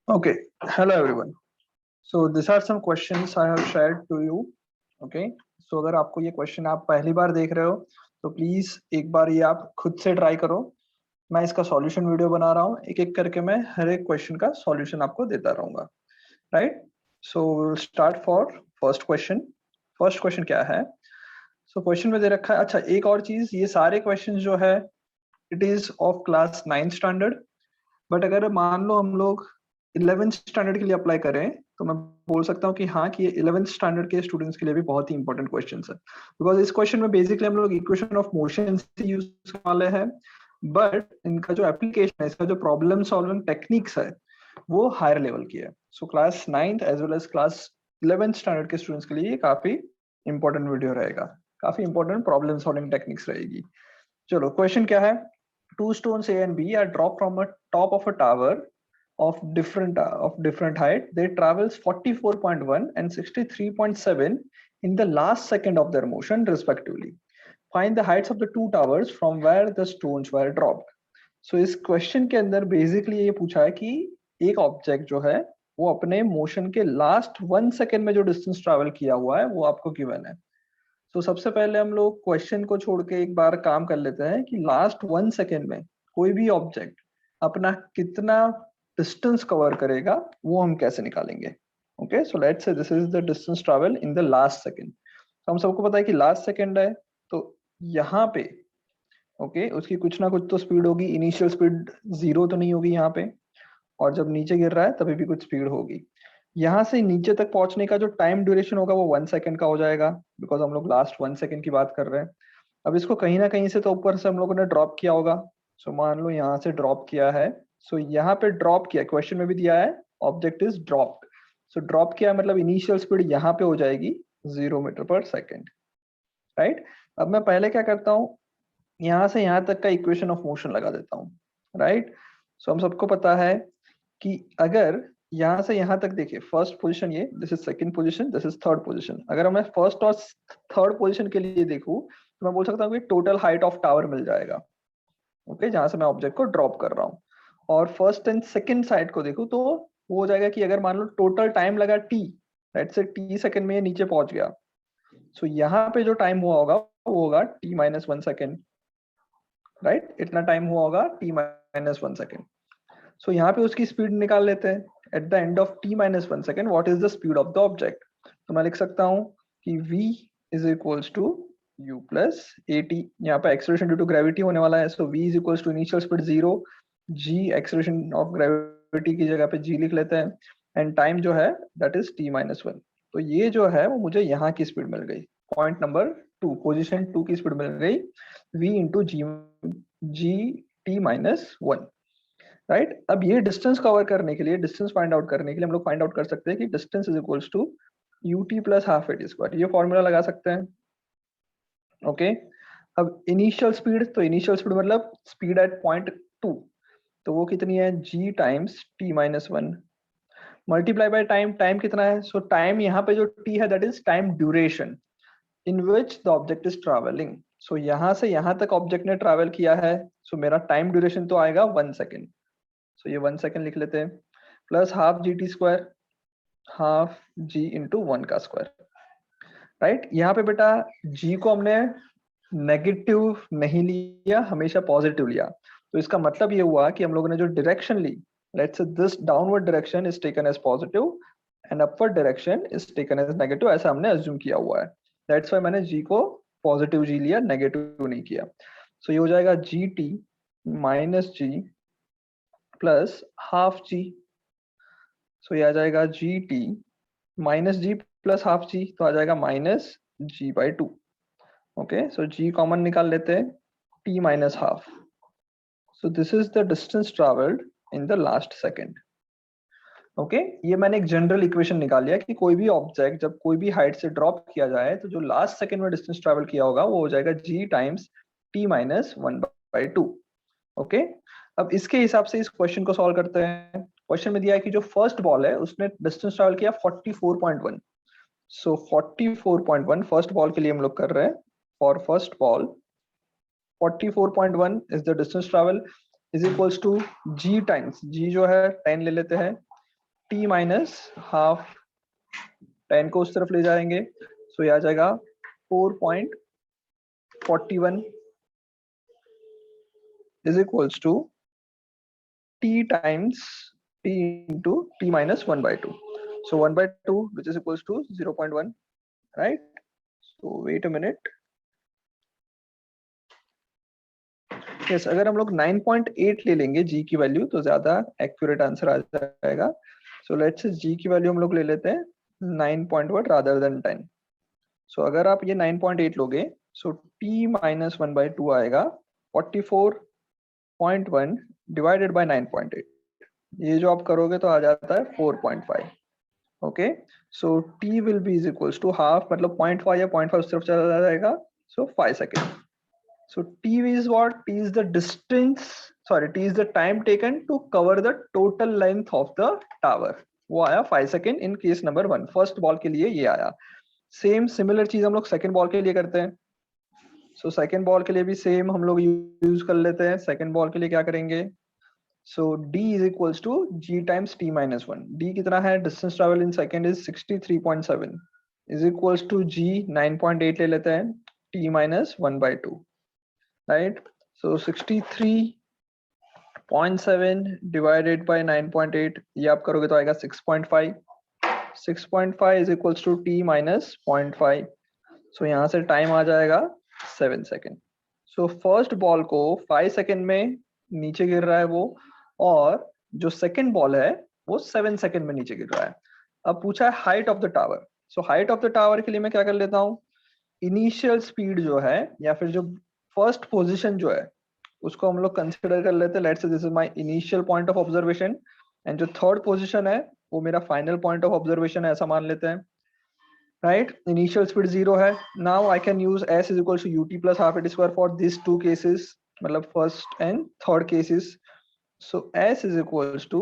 Okay, hello everyone. So these are some questions I have shared to you. Okay, so अगर आपको ये question आप पहली बार देख रहे हो तो प्लीज एक बार ये आप खुद से ट्राई करो। मैं इसका सॉल्यूशन वीडियो बना रहा हूँ, एक एक करके मैं हर एक क्वेश्चन का सॉल्यूशन आपको देता रहूंगा। Right, so start for first question. First question क्या है? सो क्वेश्चन में दे रखा है, अच्छा एक और चीज, ये सारे क्वेश्चन जो है it is of class 9 standard. But अगर मान लो हम लोग 11th स्टैंडर्ड के लिए अप्लाई करें तो मैं बोल सकता हूँ कि हाँ, कि ये 11th स्टैंडर्ड के स्टूडेंट्स के लिए भी बहुत ही इंपॉर्टेंट क्वेश्चन है। बिकॉज इस क्वेश्चन में बेसिकली हम लोग इक्वेशन ऑफ मोशन से यूज करने वाले हैं, बट इनका जो एप्लीकेशन है, इसका जो प्रॉब्लम सॉल्विंग टेक्निक्स है वो हायर लेवल की है। So class 9th as well as class 11th standard के स्टूडेंट्स के लिए ये काफी इंपॉर्टेंट वीडियो रहेगा, काफी इंपॉर्टेंट प्रॉब्लम सॉल्विंग टेक्निक्स रहेगी। चलो क्वेश्चन क्या है? Two stones A and B are dropped from a top of a tower of different height. They travels 44.1 and 63.7 in the last second of their motion respectively. Find the heights of the two towers from where the stones were dropped. So इस question के अंदर basically ये पूछा है कि एक object जो है वो अपने मोशन के लास्ट 1 सेकेंड में जो डिस्टेंस ट्रेवल किया हुआ है वो आपको गिवन है। तो सबसे पहले हम लोग क्वेश्चन को छोड़ के एक बार काम कर लेते हैं कि लास्ट 1 सेकेंड में कोई भी ऑब्जेक्ट अपना कितना डिस्टेंस कवर करेगा वो हम कैसे निकालेंगे। Okay, so let's say this is the distance travel in the last second. तो हम सबको पता है कि लास्ट सेकेंड है, तो यहाँ पे उसकी कुछ ना कुछ तो स्पीड होगी। इनिशियल स्पीड 0 तो नहीं होगी यहाँ पे, और जब नीचे गिर रहा है तभी भी कुछ स्पीड होगी। यहाँ से नीचे तक पहुंचने का जो टाइम ड्यूरेशन होगा वो 1 सेकेंड का हो जाएगा, बिकॉज हम लोग लास्ट 1 सेकेंड की बात कर रहे हैं। अब इसको कहीं ना कहीं से तो ऊपर से हम लोगों ने ड्रॉप किया होगा। सो मान लो यहाँ से ड्रॉप किया है, सो यहाँ पे ड्रॉप किया, क्वेश्चन में भी दिया है object is dropped. So drop किया मतलब इनिशियल स्पीड यहाँ पे हो जाएगी 0 मीटर पर सेकेंड। राइट, अब मैं पहले क्या करता हूँ, यहाँ से यहाँ तक का इक्वेशन ऑफ मोशन लगा देता हूँ। राइट, सो हम सबको पता है कि अगर यहाँ से यहाँ तक देखिए, फर्स्ट पोजीशन ये, this is second position, this is third position. अगर मैं फर्स्ट और थर्ड पोजीशन के लिए देखूं तो मैं बोल सकता हूँ कि टोटल हाइट ऑफ टावर मिल जाएगा। ओके, जहां से मैं ऑब्जेक्ट को ड्रॉप कर रहा हूँ। और फर्स्ट एंड सेकंड साइड को देखूं तो वो हो जाएगा कि अगर मान लो टोटल टाइम लगा T, let's say T second में ये नीचे पहुंच गया, सो यहाँ पे जो टाइम हुआ होगा वो होगा टी माइनस 1 सेकेंड। राइट, इतना टाइम हुआ होगा टी माइनस 1 सेकेंड। सो यहाँ पे उसकी स्पीड निकाल लेते हैं। At the end of t minus 1 second what is the speed of the object? तो मैं लिख सकता हूँ कि v is equals to u plus at। यहाँ पे एक्सेलरेशन ड्यू टू ग्रेविटी होने वाला है, so v is equals to initial speed 0, g acceleration of gravity की जगह पे g लिख लेते हैं, एंड टाइम जो है दैट इज t माइनस 1। तो ये जो है वो मुझे यहाँ की स्पीड मिल गई, पॉइंट नंबर 2, पोजिशन 2 की स्पीड मिल गई, v इंटू जी टी माइनस 1। राइट, अब ये डिस्टेंस कवर करने के लिए, डिस्टेंस फाइंड आउट करने के लिए हम लोग फाइंड आउट कर सकते हैं कि distance is equals to ut plus half eight square, ये फॉर्मूला लगा सकते हैं। ओके, अब इनिशियल स्पीड, तो इनिशियल स्पीड मतलब स्पीड एट पॉइंट 2, तो वो कितनी है, g times t minus 1 multiply by time. Time कितना है? सो टाइम यहाँ पे जो t है that is time duration in which the object is travelling. So यहाँ से यहाँ तक ऑब्जेक्ट ने ट्रेवल किया है, सो मेरा टाइम ड्यूरेशन तो आएगा 1 सेकेंड। सो ये 1 सेकेंड लिख लेते हैं, plus half g t square, half g into 1 का स्क्वायर। राइट, यहाँ पे बेटा जी को हमने नेगेटिव नहीं लिया, हमेशा पॉजिटिव लिया। तो इसका मतलब ये हुआ कि हम लोगों ने जो डायरेक्शन ली, let's say this downward direction is taken as positive and upward direction is taken as negative, ऐसा हमने अज्यूम किया हुआ है। दैट्स व्हाई मैंने जी को पॉजिटिव जी लिया, नेगेटिव नहीं किया। सो ये हो जाएगा g t minus g plus half g. So ये आ जाएगा g t minus g plus half g, तो आ जाएगा minus g by 2। Okay, so g common निकाल लेते हैं, t minus half. So this is the distance travelled in the last second. Okay, ये मैंने एक जनरल इक्वेशन निकाल लिया कि कोई भी ऑब्जेक्ट जब कोई भी हाइट से ड्रॉप किया जाए तो जो लास्ट सेकेंड में डिस्टेंस ट्रेवल किया होगा वो हो जाएगा g times t minus 1 by 2। Okay, अब इसके हिसाब से इस क्वेश्चन को सॉल्व करते हैं। क्वेश्चन में दिया है कि जो फर्स्ट बॉल है उसने डिस्टेंस ट्रेवल किया 44.1। सो 44.1 फर्स्ट बॉल के लिए हम लोग कर रहे हैं। For first ball 44.1 is the distance travel is equals to g times, g जो है 10 ले लेते हैं, t माइनस हाफ 10 को उस तरफ ले जाएंगे, सो ये आ जाएगा 4.41 is equals to t times t into t minus 1/2. So 1/2, which is equals to 0.1, right? So wait a minute. Yes, अगर हम लोग 9.8 ले लेंगे g की वैल्यू तो ज्यादा एक्यूरेट आंसर आ जाएगा. So let's say g की वैल्यू हम लोग ले लेते हैं 9.1 rather than 10. So अगर आप ये 9.8 लोगे, so t minus 1/2 आएगा 44.1 divided by 9.8. ये जो आप करोगे तो आ जाता है 4.5. Okay, so t will be is equals to half, मतलब 0.5 या 0.5 उस तरफ चला जाएगा, so 5 seconds. So t is what? T is the distance, sorry, t is the time taken to cover the total length of the tower. वो आया 5 seconds in case number 1. First ball के लिए ये आया. सेम सिमिलर चीज हम लोग second ball के लिए करते हैं. सो सेकंड बॉल के लिए भी सेम हम लोग यूज कर लेते हैं. सेकंड बॉल के लिए क्या करेंगे? So d is equals to g times t minus 1. d कितना है? Distance travel in second is 63.7 is equals to g 9.8 ले लेते हैं, t minus 1/2, right? So 63.7 divided by 9.8, ये आप करोगे तो आएगा 6.5. 6.5 is equals to t minus 0.5. So यहाँ से टाइम आ जाएगा 7 सेकेंड. सो फर्स्ट बॉल को 5 सेकेंड में नीचे गिर रहा है वो, और जो सेकंड बॉल है वो 7 सेकंड में नीचे गिर रहा है. अब पूछा है height of the tower. So height of the tower के लिए मैं क्या कर लेता हूँ, इनिशियल स्पीड जो है या फिर जो फर्स्ट पोजीशन जो है उसको हम लोग कंसिडर कर लेते हैं. Let's say this is my initial point of observation, and जो थर्ड पोजीशन है वो मेरा फाइनल पॉइंट ऑफ ऑब्जर्वेशन है, ऐसा मान लेते हैं, right? Initial speed 0 है. Now I can use s is equals to ut plus half at square for these two cases, मतलब first and third cases. So s is equals to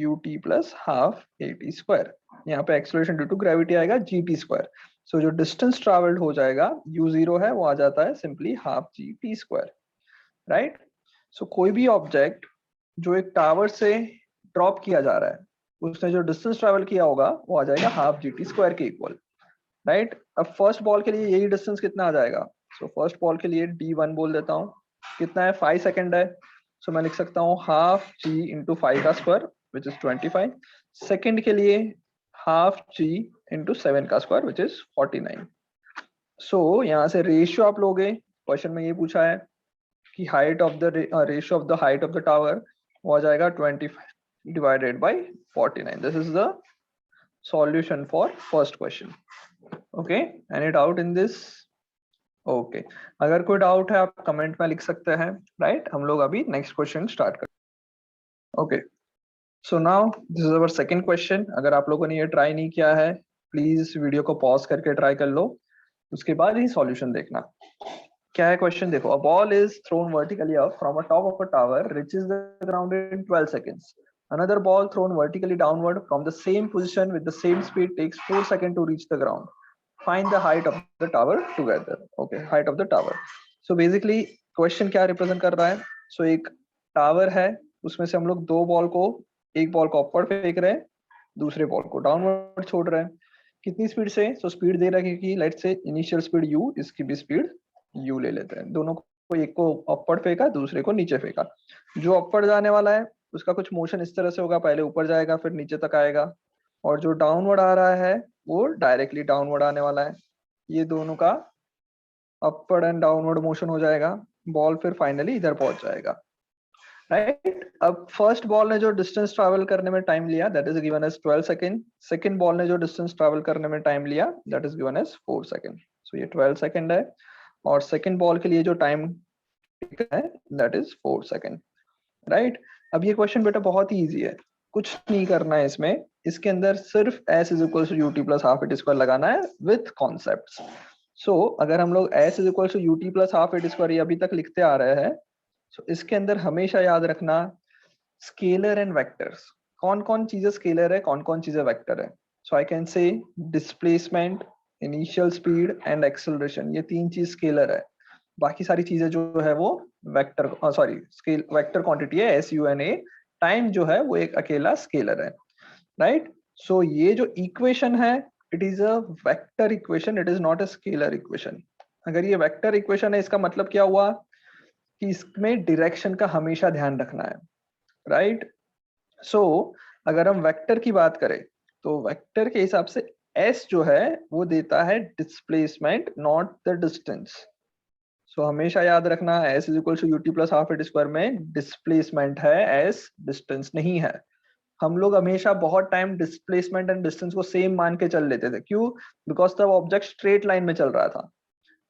ut plus half at square. यहाँ पे acceleration due to gravity आएगा gt square. So जो distance traveled हो जाएगा u0 है वो आ जाता है simply half gt square, right? So कोई भी object जो एक टावर से ड्रॉप किया जा रहा है उसने जो डिस्टेंस ट्रेवल किया होगा वो आ जाएगा हाफ gt स्क्वायर के इक्वल, राइट? अब फर्स्ट बॉल के लिए यही डिस्टेंस कितना आ जाएगा? सो फर्स्ट बॉल के लिए d1 बोल देता हूँ. कितना है? 5 सेकंड है. सो मैं लिख सकता हूँ हाफ g इंटू 5 का स्क्वायर विच इज 25. सेकंड के लिए हाफ g इंटू 7 का स्क्वायर विच इज 49. सो यहाँ से रेशियो आप लोगे. क्वेश्चन में ये पूछा है कि height of the ratio of the height of the tower वो आ जाएगा 25 divided by 49. This is the solution for first question. Okay, any doubt in this? Okay, अगर कोई डाउट है आप कमेंट में लिख सकते हैं, राइट? हम लोग अभी नेक्स्ट क्वेश्चन स्टार्ट करते हैं. Okay, so now this is our second question. अगर आप लोगों ने ये ट्राई नहीं किया है प्लीज वीडियो को पॉज करके ट्राई कर लो, उसके बाद ही सॉल्यूशन देखना. क्या है क्वेश्चन? देखो, a ball is thrown vertically up from a top of a tower reaches the ground in 12 seconds. Another ball thrown vertically downward from the same position with the same speed takes 4 seconds to reach the ground. Find the height of the tower together. Okay, height of the tower. So basically question क्या represent कर रहा है? So एक tower है, उसमें से हम लोग दो बॉल को, एक बॉल को अपवर्ड फेंक रहे हैं, दूसरे बॉल को डाउनवर्ड छोड़ रहे हैं. कितनी स्पीड से? So स्पीड दे रखी कि let's say initial speed u, इसकी भी स्पीड u ले लेते हैं. दोनों को, एक को अपवर्ड फेंका, दूसरे को नीचे फेंका. जो अपवर्ड जाने वाला है उसका कुछ मोशन इस तरह से होगा, पहले ऊपर जाएगा फिर नीचे तक आएगा, और जो डाउनवर्ड आ रहा है वो डायरेक्टली डाउनवर्ड आने वाला है. ये दोनों का अपवर्ड एंड डाउनवर्ड मोशन हो जाएगा. बॉल फिर फाइनली इधर पहुंच जाएगा, राइट? अब फर्स्ट बॉल ने जो डिस्टेंस ट्रैवल करने में टाइम लिया that is given as 12 second. Second ball ने जो डिस्टेंस ट्रैवल करने में टाइम लिया that is given as 4 second. So ये 12 सेकंड है, और सेकंड बॉल के लिए जो टाइम है दैट इज 4 सेकंड, राइट? अब ये क्वेश्चन बेटा बहुत ही इजी है, कुछ नहीं करना है इसमें. इसके अंदर सिर्फ s is equal to ut plus half eight square लगाना है विथ कॉन्सेप्ट्स. सो अगर हम लोग s is equal to ut plus half eight square अभी तक लिखते आ रहे हैं, सो इसके अंदर हमेशा याद रखना स्केलर एंड वेक्टर्स. कौन कौन चीजें स्केलर है, कौन कौन चीजें वेक्टर है? So I can say displacement, initial speed and acceleration, ये तीन चीज स्केलर है. बाकी सारी चीजें जो है वो vector, sorry scale vector quantity है, SUNA. टाइम जो है वो एक अकेला स्केलर है. राइट। सो ये जो इक्वेशन है it is a vector equation, it is not a scalar equation. अगर ये वेक्टर इक्वेशन है इसका मतलब क्या हुआ कि इसमें डायरेक्शन का हमेशा ध्यान रखना है, राइट। सो अगर हम वेक्टर की बात करें तो वेक्टर के हिसाब से s जो है वो देता है displacement not the distance. So हमेशा याद रखना s is equal to ut plus half eight square में डिस्प्लेसमेंट है, s डिस्टेंस नहीं है। हम लोग हमेशा बहुत टाइम डिस्प्लेसमेंट एंड डिस्टेंस को सेम मान के चल लेते थे, क्यों? बिकॉज तब ऑब्जेक्ट स्ट्रेट लाइन में चल रहा था।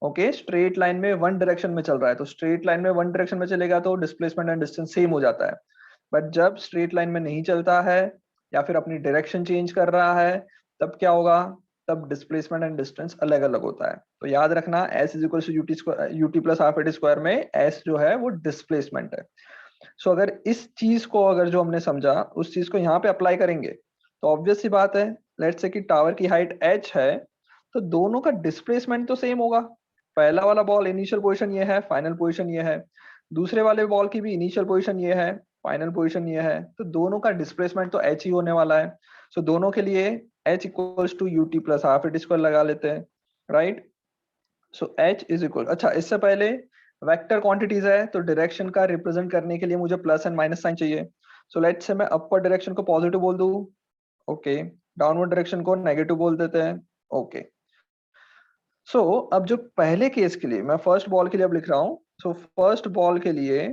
ओके, स्ट्रेट लाइन में वन डायरेक्शन में चल रहा है, तो स्ट्रेट लाइन में वन डायरेक्शन में चलेगा तो डिस्प्लेसमेंट एंड डिस्टेंस सेम हो जाता है। बट जब स्ट्रेट लाइन में नहीं चलता है या फिर अपनी डायरेक्शन चेंज कर रहा है तब क्या होगा, तब डिस्प्लेसमेंट एंड डिस्टेंस अलग अलग होता है। तो याद रखना s is equal to ut plus half eight square में s जो है वो डिस्प्लेसमेंट है। सो अगर इस चीज को अगर जो हमने समझा उस चीज को यहाँ पे अप्लाई करेंगे तो ऑब्वियस सी बात है, लेट्स से कि टावर की हाइट h है तो दोनों का डिस्प्लेसमेंट तो सेम होगा। पहला वाला बॉल इनिशियल पोजीशन ये है, फाइनल पोजीशन ये है, दूसरे वाले बॉल की भी इनिशियल पोजीशन ये है, फाइनल पोजीशन ये है, तो दोनों का डिस्प्लेसमेंट तो h ही होने वाला है। सो दोनों के लिए h equals to ut plus half eight square लगा लेते हैं, right. So h is equal, अच्छा इससे पहले वेक्टर क्वांटिटीज है तो डायरेक्शन का रिप्रेजेंट करने के लिए मुझे प्लस एंड माइनस साइन चाहिए। सो लेट्स से मैं अपर डायरेक्शन को पॉजिटिव बोल दूं, ओके, डाउनवर्ड डायरेक्शन को नेगेटिव बोल देते हैं, ओके। सो अब जो पहले केस के लिए मैं फर्स्ट बॉल के लिए अब लिख रहा हूँ, सो फर्स्ट बॉल के लिए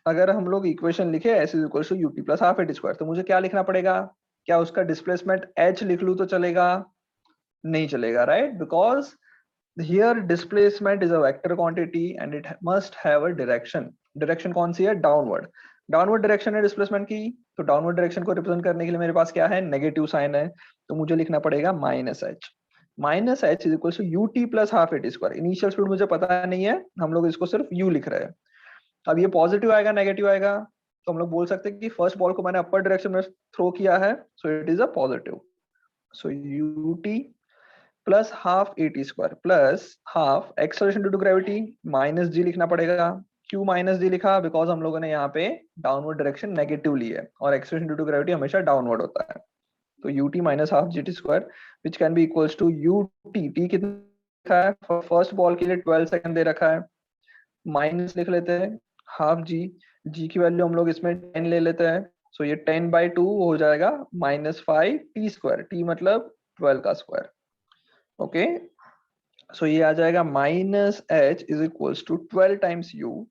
अगर हम लोग इक्वेशन लिखे s is equal to ut plus half eight square तो मुझे क्या लिखना पड़ेगा? क्या उसका डिस्प्लेसमेंट h लिख लूं तो चलेगा? नहीं चलेगा, right, because here displacement is a vector quantity and it must have a direction। direction कौन सी है? डाउनवर्ड। डाउनवर्ड डायरेक्शन है डिस्प्लेसमेंट की, तो डाउनवर्ड डायरेक्शन को रिप्रेजेंट करने के लिए मेरे पास क्या है? नेगेटिव साइन है, तो मुझे लिखना पड़ेगा minus h. Minus h is equal to u t plus half eight square. Initial speed मुझे पता नहीं है, हम लोग इसको सिर्फ यू लिख रहे हैं। अब ये पॉजिटिव आएगा नेगेटिव आएगा, तो हम लोग बोल सकते हैं कि फर्स्ट बॉल को मैंने अपर डायरेक्शन में थ्रो किया है, so it is a positive. So u t plus half a t square plus half acceleration due to gravity minus g लिखना पड़ेगा। क्यों माइनस जी लिखा? बिकॉज हम लोगों ने यहाँ पे डाउनवर्ड डायरेक्शन नेगेटिव ली है और एक्सेलरेशन ड्यू टू ग्रेविटी हमेशा डाउनवर्ड होता है। तो u t minus half g t square which can be equals to u t, t कितना रखा है फर्स्ट बॉल के लिए? 12 सेकंड दे रखा है, माइनस लिख लेते हैं हाफ जी, जी की वैल्यू हम लोग इसमें 10 ले लेते हैं, सो ये 10/2 हो जाएगा माइनस 5 टी स्क्वायर, टी मतलब 12 का स्क्वायर, ओके। सो ये आ जाएगा minus h is equals to 12 times u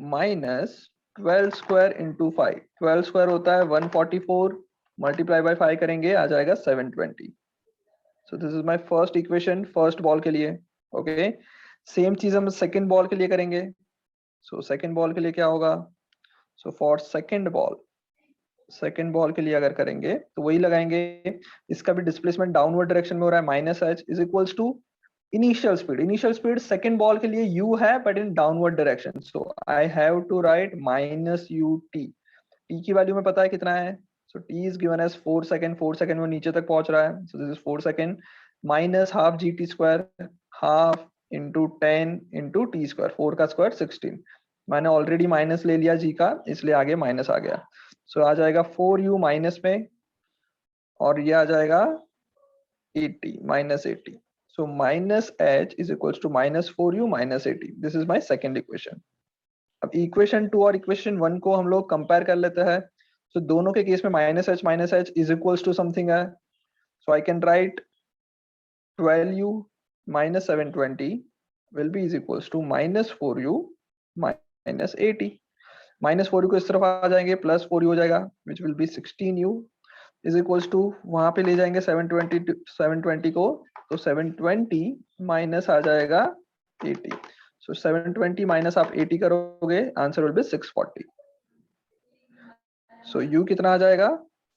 minus 12 square into 5। 12 square होता है 144, मल्टीप्लाई बाय 5 करेंगे आ जाएगा 720। सो this is my first equation first ball के लिए, ओके। सेम चीज हम सेकंड बॉल के लिए करेंगे। सो सेकंड बॉल के लिए क्या होगा? सो फॉर सेकंड बॉल के लिए अगर करेंगे तो वही लगाएंगे, इसका भी डिस्प्लेसमेंट डाउनवर्ड डायरेक्शन में हो रहा है, minus h is equals to initial speed. Initial speed second ball के लिए u है but in downward direction, so I have to write minus u t. T की वैल्यू में पता है कितना है, so t is given as 4 second, 4 second में नीचे तक पहुंच रहा है, so this is 4 second minus half g t square, half into 10 into t square, 4 का स्क्वायर 16। मैंने ऑलरेडी माइनस ले लिया जी का इसलिए आगे माइनस आ गया, सो आ जाएगा 4u माइनस में और ये आ जाएगा 80 minus 80। So minus h is equals to minus 4u minus 80. This is my second equation. अब equation 2 और equation 1 को हम लोग compare कर लेते हैं। So दोनों के केस में minus h is equals to something है। So I can write 12u minus 720 will be is equals to minus 4u minus 80. Minus 4u को इस तरफ आ जाएंगे, plus 4u हो जाएगा which will be 16u is equals to वहां पे ले जाएंगे 720 को, तो 720 माइनस आ जाएगा 80। सो 720 माइनस आप 80 करोगे answer will be 640। So u कितना आ जाएगा?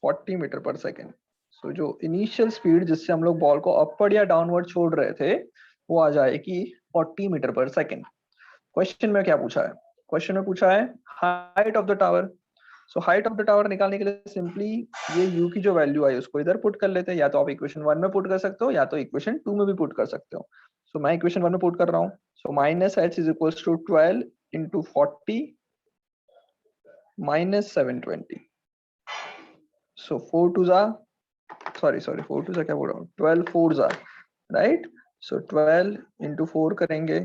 40 मीटर पर सेकेंड। सो जो इनिशियल स्पीड जिससे हम लोग बॉल को अपवर्ड या डाउनवर्ड छोड़ रहे थे वो आ जाएगी 40 मीटर पर सेकेंड। क्वेश्चन में क्या पूछा है? क्वेश्चन में पूछा है height of the tower. So height of the tower निकालने के लिए सिंपली ये u की जो वैल्यू आई उसको इधर पुट कर लेते हैं, या तो आप इक्वेशन 1 में पुट कर सकते हो या तो इक्वेशन 2 में भी पुट कर सकते हो। सो मैं इक्वेशन 1 में पुट कर रहा हूँ। सो minus h is equals to 12 into 40 minus 720। So 4 2s are, sorry 4 2s क्या बोल रहा हूँ, 12 4s are, right? So 12 into 4 करेंगे,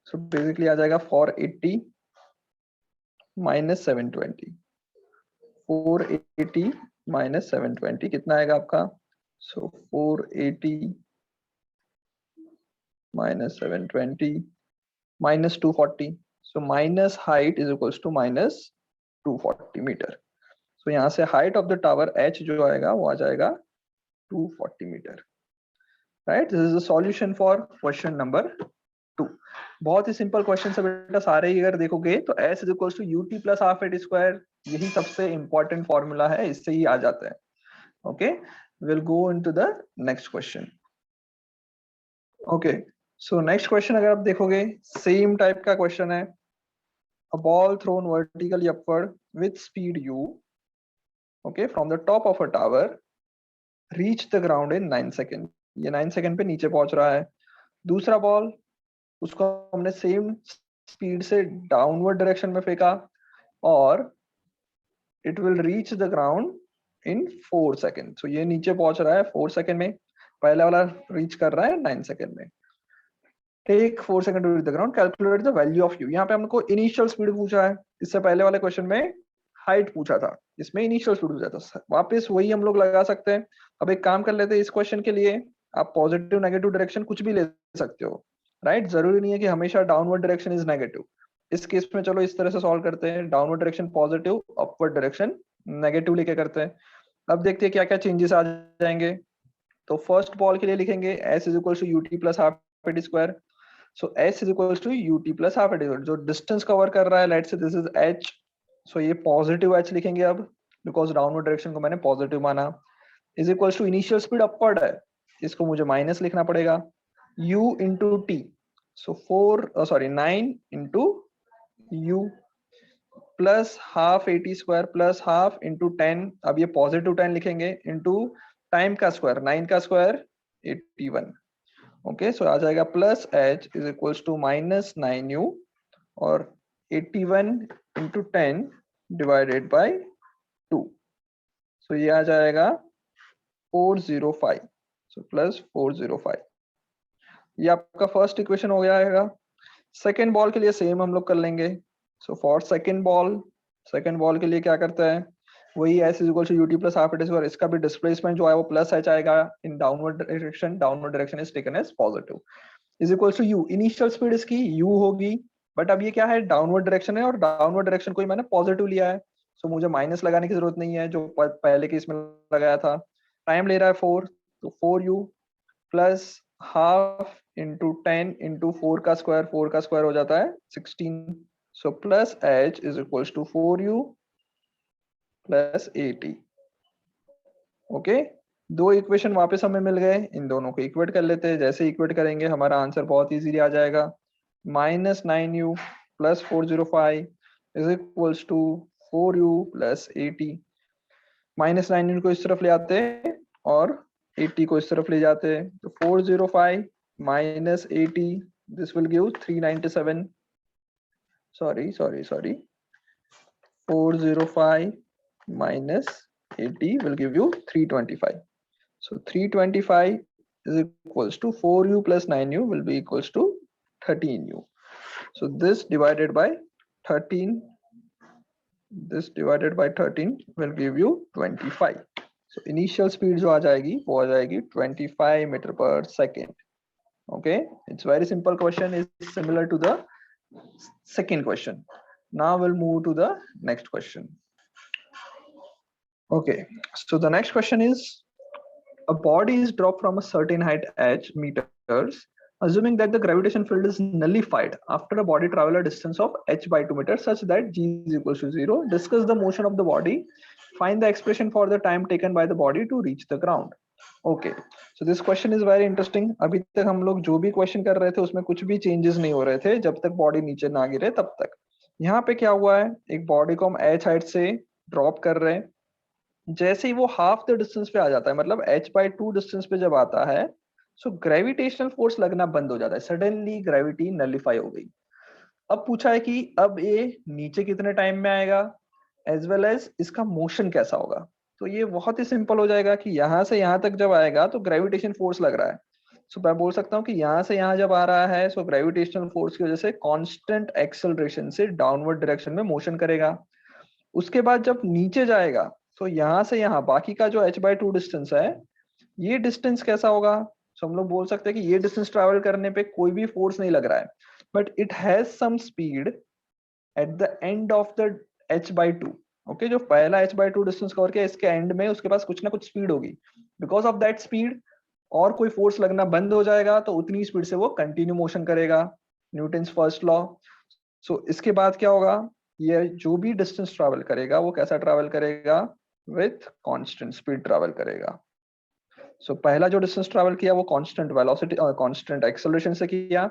so basically आ जाएगा 480 minus 720, 480 minus 720 कितना आएगा आपका? So 480 minus 720 minus 240, so minus height is equals to minus 240 meter. So यहाँ से height of the tower h जो आएगा वो आ जाएगा 240 meter, right? This is the solution for question number 2. बहुत ही सिंपल क्वेश्चन है बेटा, सारे ही अगर देखोगे तो s is equals to ut plus half at square, यही सबसे important formula है, इससे ही आ जाता है. Okay, we'll go into the next question. Okay, so next question अगर आप देखोगे same type का question है. A ball thrown vertically upward with speed u, okay, from the top of a tower, reach the ground in 9 second. ये 9 second पे नीचे पहुंच रहा है. दूसरा बॉल, उसको हमने सेम स्पीड से डाउनवर्ड डायरेक्शन में फेंका और it will reach the ground in 4 second. So ये नीचे पहुंच रहा है 4 सेकेंड में, पहला वाला रीच कर रहा है 9 सेकेंड में. Take 4 second to reach the ground, calculate the value of u. यहाँ पे हमको इनिशियल स्पीड पूछा है, इससे पहले वाले क्वेश्चन में हाइट पूछा था, इसमें इनिशियल स्पीड पूछा था. वापस वही हम लोग लगा सकते हैं. अब एक काम कर लेते हैं, इस क्वेश्चन के लिए आप पॉजिटिव नेगेटिव डायरेक्शन कुछ भी ले सकते हो, राइट? जरूरी नहीं है कि हमेशा डाउनवर्ड डायरेक्शन इज नेगेटिव. इस केस में चलो इस तरह से सॉल्व करते हैं, downward direction positive, upward direction negative लेके करते हैं. अब देखते हैं क्या क्या चेंजेस आ जाएंगे. तो फर्स्ट बॉल के लिए लिखेंगे s is equal to ut plus half at square. So s is equals to ut plus half at जो डिस्टेंस कवर कर रहा है, let's say this is h. सो ये पॉजिटिव h लिखेंगे अब, बिकॉज डाउनवर्ड डायरेक्शन को मैंने पॉजिटिव माना. Is equals to initial speed upward है, इसको मुझे माइनस लिखना पड़ेगा, u into t. So 9 into u plus half 80 square plus half into 10. अब ये पॉजिटिव 10 लिखेंगे इंटू टाइम का स्क्वायर, 9 का स्क्वायर 81. ओके, सो आ जाएगा plus h is equals to minus 9u और 81 इंटू 10 डिवाइडेड बाय 2. सो ये आ जाएगा 405. So plus 405. ये आपका फर्स्ट इक्वेशन हो जाएगा. सेकेंड बॉल के लिए सेम हम लोग कर लेंगे. सो फॉर सेकेंड बॉल के लिए क्या करता है, वही s is equal to ut plus half eight square. इसका भी डिस्प्लेसमेंट जो है वो प्लस h आएगा in downward direction is taken as positive. Is equal to u, initial speed इसकी u होगी, बट अब ये क्या है, डाउनवर्ड डायरेक्शन है और डाउनवर्ड डायरेक्शन को ही मैंने पॉजिटिव लिया है. सो मुझे माइनस लगाने की जरूरत नहीं है जो पहले के इसमें लगाया था. टाइम ले रहा है 4, तो 4u plus half into 10 into 4 का स्क्वायर हो जाता है 16. So plus h is equal to 4u plus 80. Okay, दो इक्वेशन वापस हमें मिल गए, इन दोनों को इक्वेट कर लेते हैं. जैसे इक्वेट करेंगे हमारा आंसर बहुत इजीली आ जाएगा. Minus 9u plus 405 is equals to 4u plus 80. Minus 9u को इस तरफ ले आते हैं और 80 को इस तरफ ले जाते हैं, तो 405 minus 80, this will give 397. Sorry 405 minus 80 will give you 325. So 325 is equals to 4u plus 9u will be equals to 13u. So this divided by 13 will give you 25. So initial speed जो आ जाएगी वो आ जाएगी 25 meter per second. Okay, it's very simple question, is similar to the second question. Now we'll move to the next question. Okay, so the next question is, a body is dropped from a certain height h meters, assuming that the gravitation field is nullified after a body travel a distance of h by 2 meters such that g is equals to 0. Discuss the motion of the body. Find the expression for the time taken by the body to reach the ground. Okay, so this question is very interesting. अभी तक हम लोग जो भी question कर रहे थे उसमें कुछ भी चेंजेस नहीं हो रहे थे जब तक बॉडी नीचे ना गिरे तब तक. यहाँ पे क्या हुआ है, एक बॉडी को हम h हाइट से ड्रॉप कर रहे हैं. जैसे ही वो हाफ द डिस्टेंस पे आ जाता है, मतलब h/2 डिस्टेंस पे जब आता है, सो ग्रेविटेशनल फोर्स लगना बंद हो जाता है. सडनली ग्रेविटी नलिफाई हो गई. अब पूछा है कि अब ये नीचे कितने टाइम में आएगा, एज वेल एज इसका मोशन कैसा होगा। तो ये बहुत ही सिंपल हो जाएगा कि यहाँ से यहाँ तक जब आएगा तो ग्रेविटेशन फोर्स लग रहा है। सो मैं बोल सकता हूँ कि यहाँ से यहाँ जब आ रहा है सो ग्रेविटेशनल फोर्स की वजह से कांस्टेंट एक्सेलरेशन से डाउनवर्ड डायरेक्शन में मोशन करेगा। उसके बाद जब नीचे जाएगा तो यहाँ से यहाँ बाकी का जो h/2 डिस्टेंस है, ये डिस्टेंस कैसा होगा। सो हम लोग बोल सकते हैं कि ये डिस्टेंस ट्रैवल करने पे कोई भी फोर्स नहीं लग रहा है, but it has some speed at the end of the h/2। Okay, जो पहला h/2 डिस्टेंस कवर किया इसके एंड में उसके पास कुछ ना कुछ स्पीड होगी। बिकॉज ऑफ दैट स्पीड और कोई फोर्स लगना बंद हो जाएगा तो उतनी स्पीड से वो कंटिन्यू मोशन करेगा, न्यूटन्स फर्स्ट लॉ। सो इसके बाद क्या होगा, ये जो भी डिस्टेंस ट्रैवल करेगा वो कैसा ट्रैवल करेगा, विथ कांस्टेंट स्पीड ट्रैवल करेगा। सो पहला जो डिस्टेंस ट्रैवल किया वो कांस्टेंट वेलोसिटी कांस्टेंट एक्सेलरेशन से किया।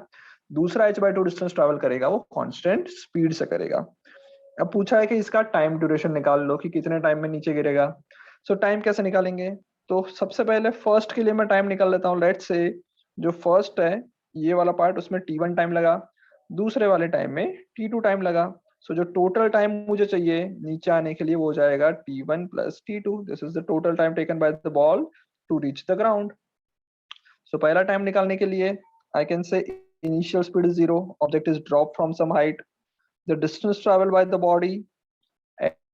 दूसरा h/2 डिस्टेंस ट्रैवल करेगा वो कांस्टेंट स्पीड से करेगा। अब पूछा है कि इसका टाइम ड्यूरेशन निकाल लो कि कितने टाइम में नीचे गिरेगा। सो टाइम कैसे निकालेंगे, तो सबसे पहले फर्स्ट के लिए मैं टाइम निकाल लेता हूँ। लेट्स से जो फर्स्ट है ये वाला पार्ट, उसमें t1 टाइम लगा, दूसरे वाले टाइम में t2 टाइम लगा। सो जो टोटल टाइम मुझे चाहिए नीचे आने के लिए वो जाएगा t1 plus t2। This is the total time taken by the ball to reach the ground. So पहला टाइम निकालने के लिए I can say initial speed is 0, object is drop from some height, the distance travel by the body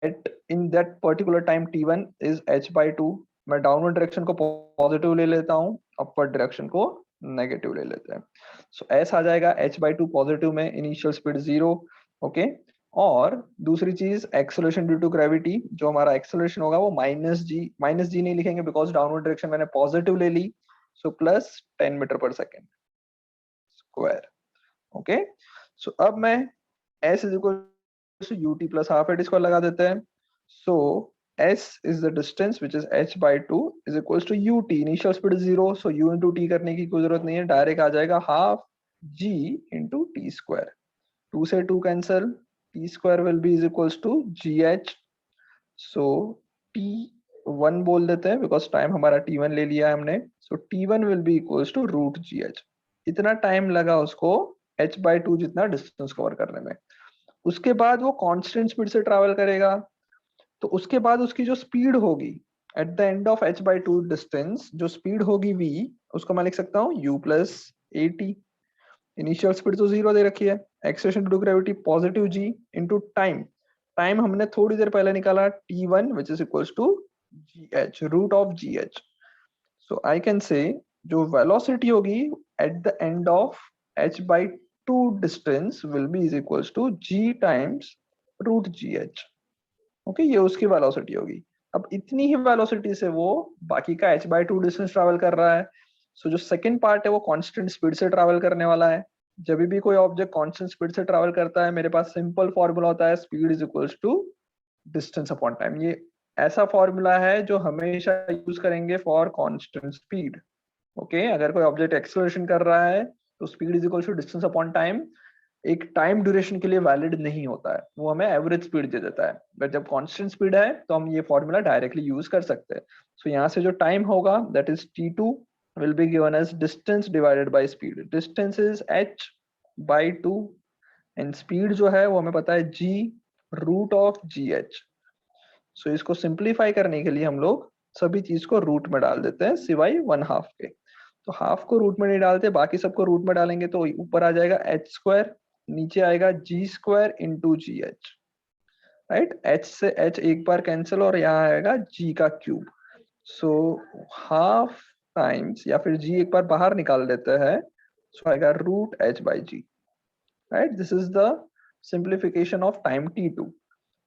at in that particular time t1 is h/2। मैं downward direction को positive ले लेता हूँ, upward direction को negative ले लेते हैं। सो s आ जाएगा h/2 पॉजिटिव में, इनिशियल स्पीड 0। ओके, और दूसरी चीज एक्सेलरेशन ड्यू टू ग्रेविटी, जो हमारा एक्सेलरेशन होगा वो माइनस जी नहीं लिखेंगे बिकॉज डाउनवर्ड डायरेक्शन मैंने पॉजिटिव ले ली। So plus 10 metre per second square. Okay, सो अब मैं s is equal ut plus half at square लगा देते हैं। सो s is the distance which is h/2 is equals to ut। Initial speed 0, so u into t करने की कोई जरूरत नहीं है, डायरेक्ट आ जाएगा half g into t square. 2 से 2 cancel, t square will be is equals to gh। So t1 बोल देते हैं बिकॉज टाइम हमारा t1 ले लिया है हमने। So t1 will be equals to root gh। इतना टाइम लगा उसको h/2 जितना डिस्टेंस कवर करने में। उसके बाद वो कांस्टेंट स्पीड से ट्रैवल करेगा, तो उसके बाद उसकी जो स्पीड होगी at the end of h/2 distance, जो स्पीड होगी v, उसको मैं लिख सकता हूँ u plus at। Initial speed तो 0 दे रखी है, acceleration due to gravity positive g into time. Time हमने थोड़ी देर पहले निकाला t1 which is equals to gh, root of gh। So I can say जो वेलोसिटी होगी at the end of h/2 distance will be is equals to g times root gh। Okay, ये उसकी velocity होगी। अब इतनी ही velocity से वो बाकी का h/2 डिस्टेंस ट्रैवल कर रहा है। सो जो सेकंड पार्ट है वो कांस्टेंट स्पीड से ट्रैवल करने वाला है। जब भी कोई ऑब्जेक्ट कांस्टेंट स्पीड से ट्रैवल करता है मेरे पास सिंपल फॉर्मूला होता है, speed is equals to distance upon time. ये ऐसा फॉर्मूला है जो हमेशा यूज करेंगे फॉर कांस्टेंट स्पीड। ओके, अगर कोई ऑब्जेक्ट एक्सेलरेशन कर रहा है तो speed is equals to distance upon time एक टाइम ड्यूरेशन के लिए वैलिड नहीं होता है, वो हमें एवरेज स्पीड दे देता है। बट जब कांस्टेंट स्पीड है तो हम ये फॉर्मूला डायरेक्टली यूज कर सकते हैं। सो यहाँ से जो टाइम होगा that is t2 will be given as distance divided by speed. Distance is h/2 and speed जो है वो हमें पता है g root of gh। So इसको सिंप्लीफाई करने के लिए हम लोग सभी चीज को रूट में डाल देते हैं सिवाय 1/2 के। तो हाफ को रूट में नहीं डालते, बाकी सबको रूट में डालेंगे तो ऊपर आ जाएगा h स्क्वायर, नीचे आएगा g स्क्वायर इंटू जी एच। राइट, h से h एक बार कैंसिल और यहाँ आएगा g का क्यूब। सो हाफ टाइम्स या फिर g एक बार बाहर निकाल देते हैं, सो आएगा root h/g। Right, this is the simplification of time t2।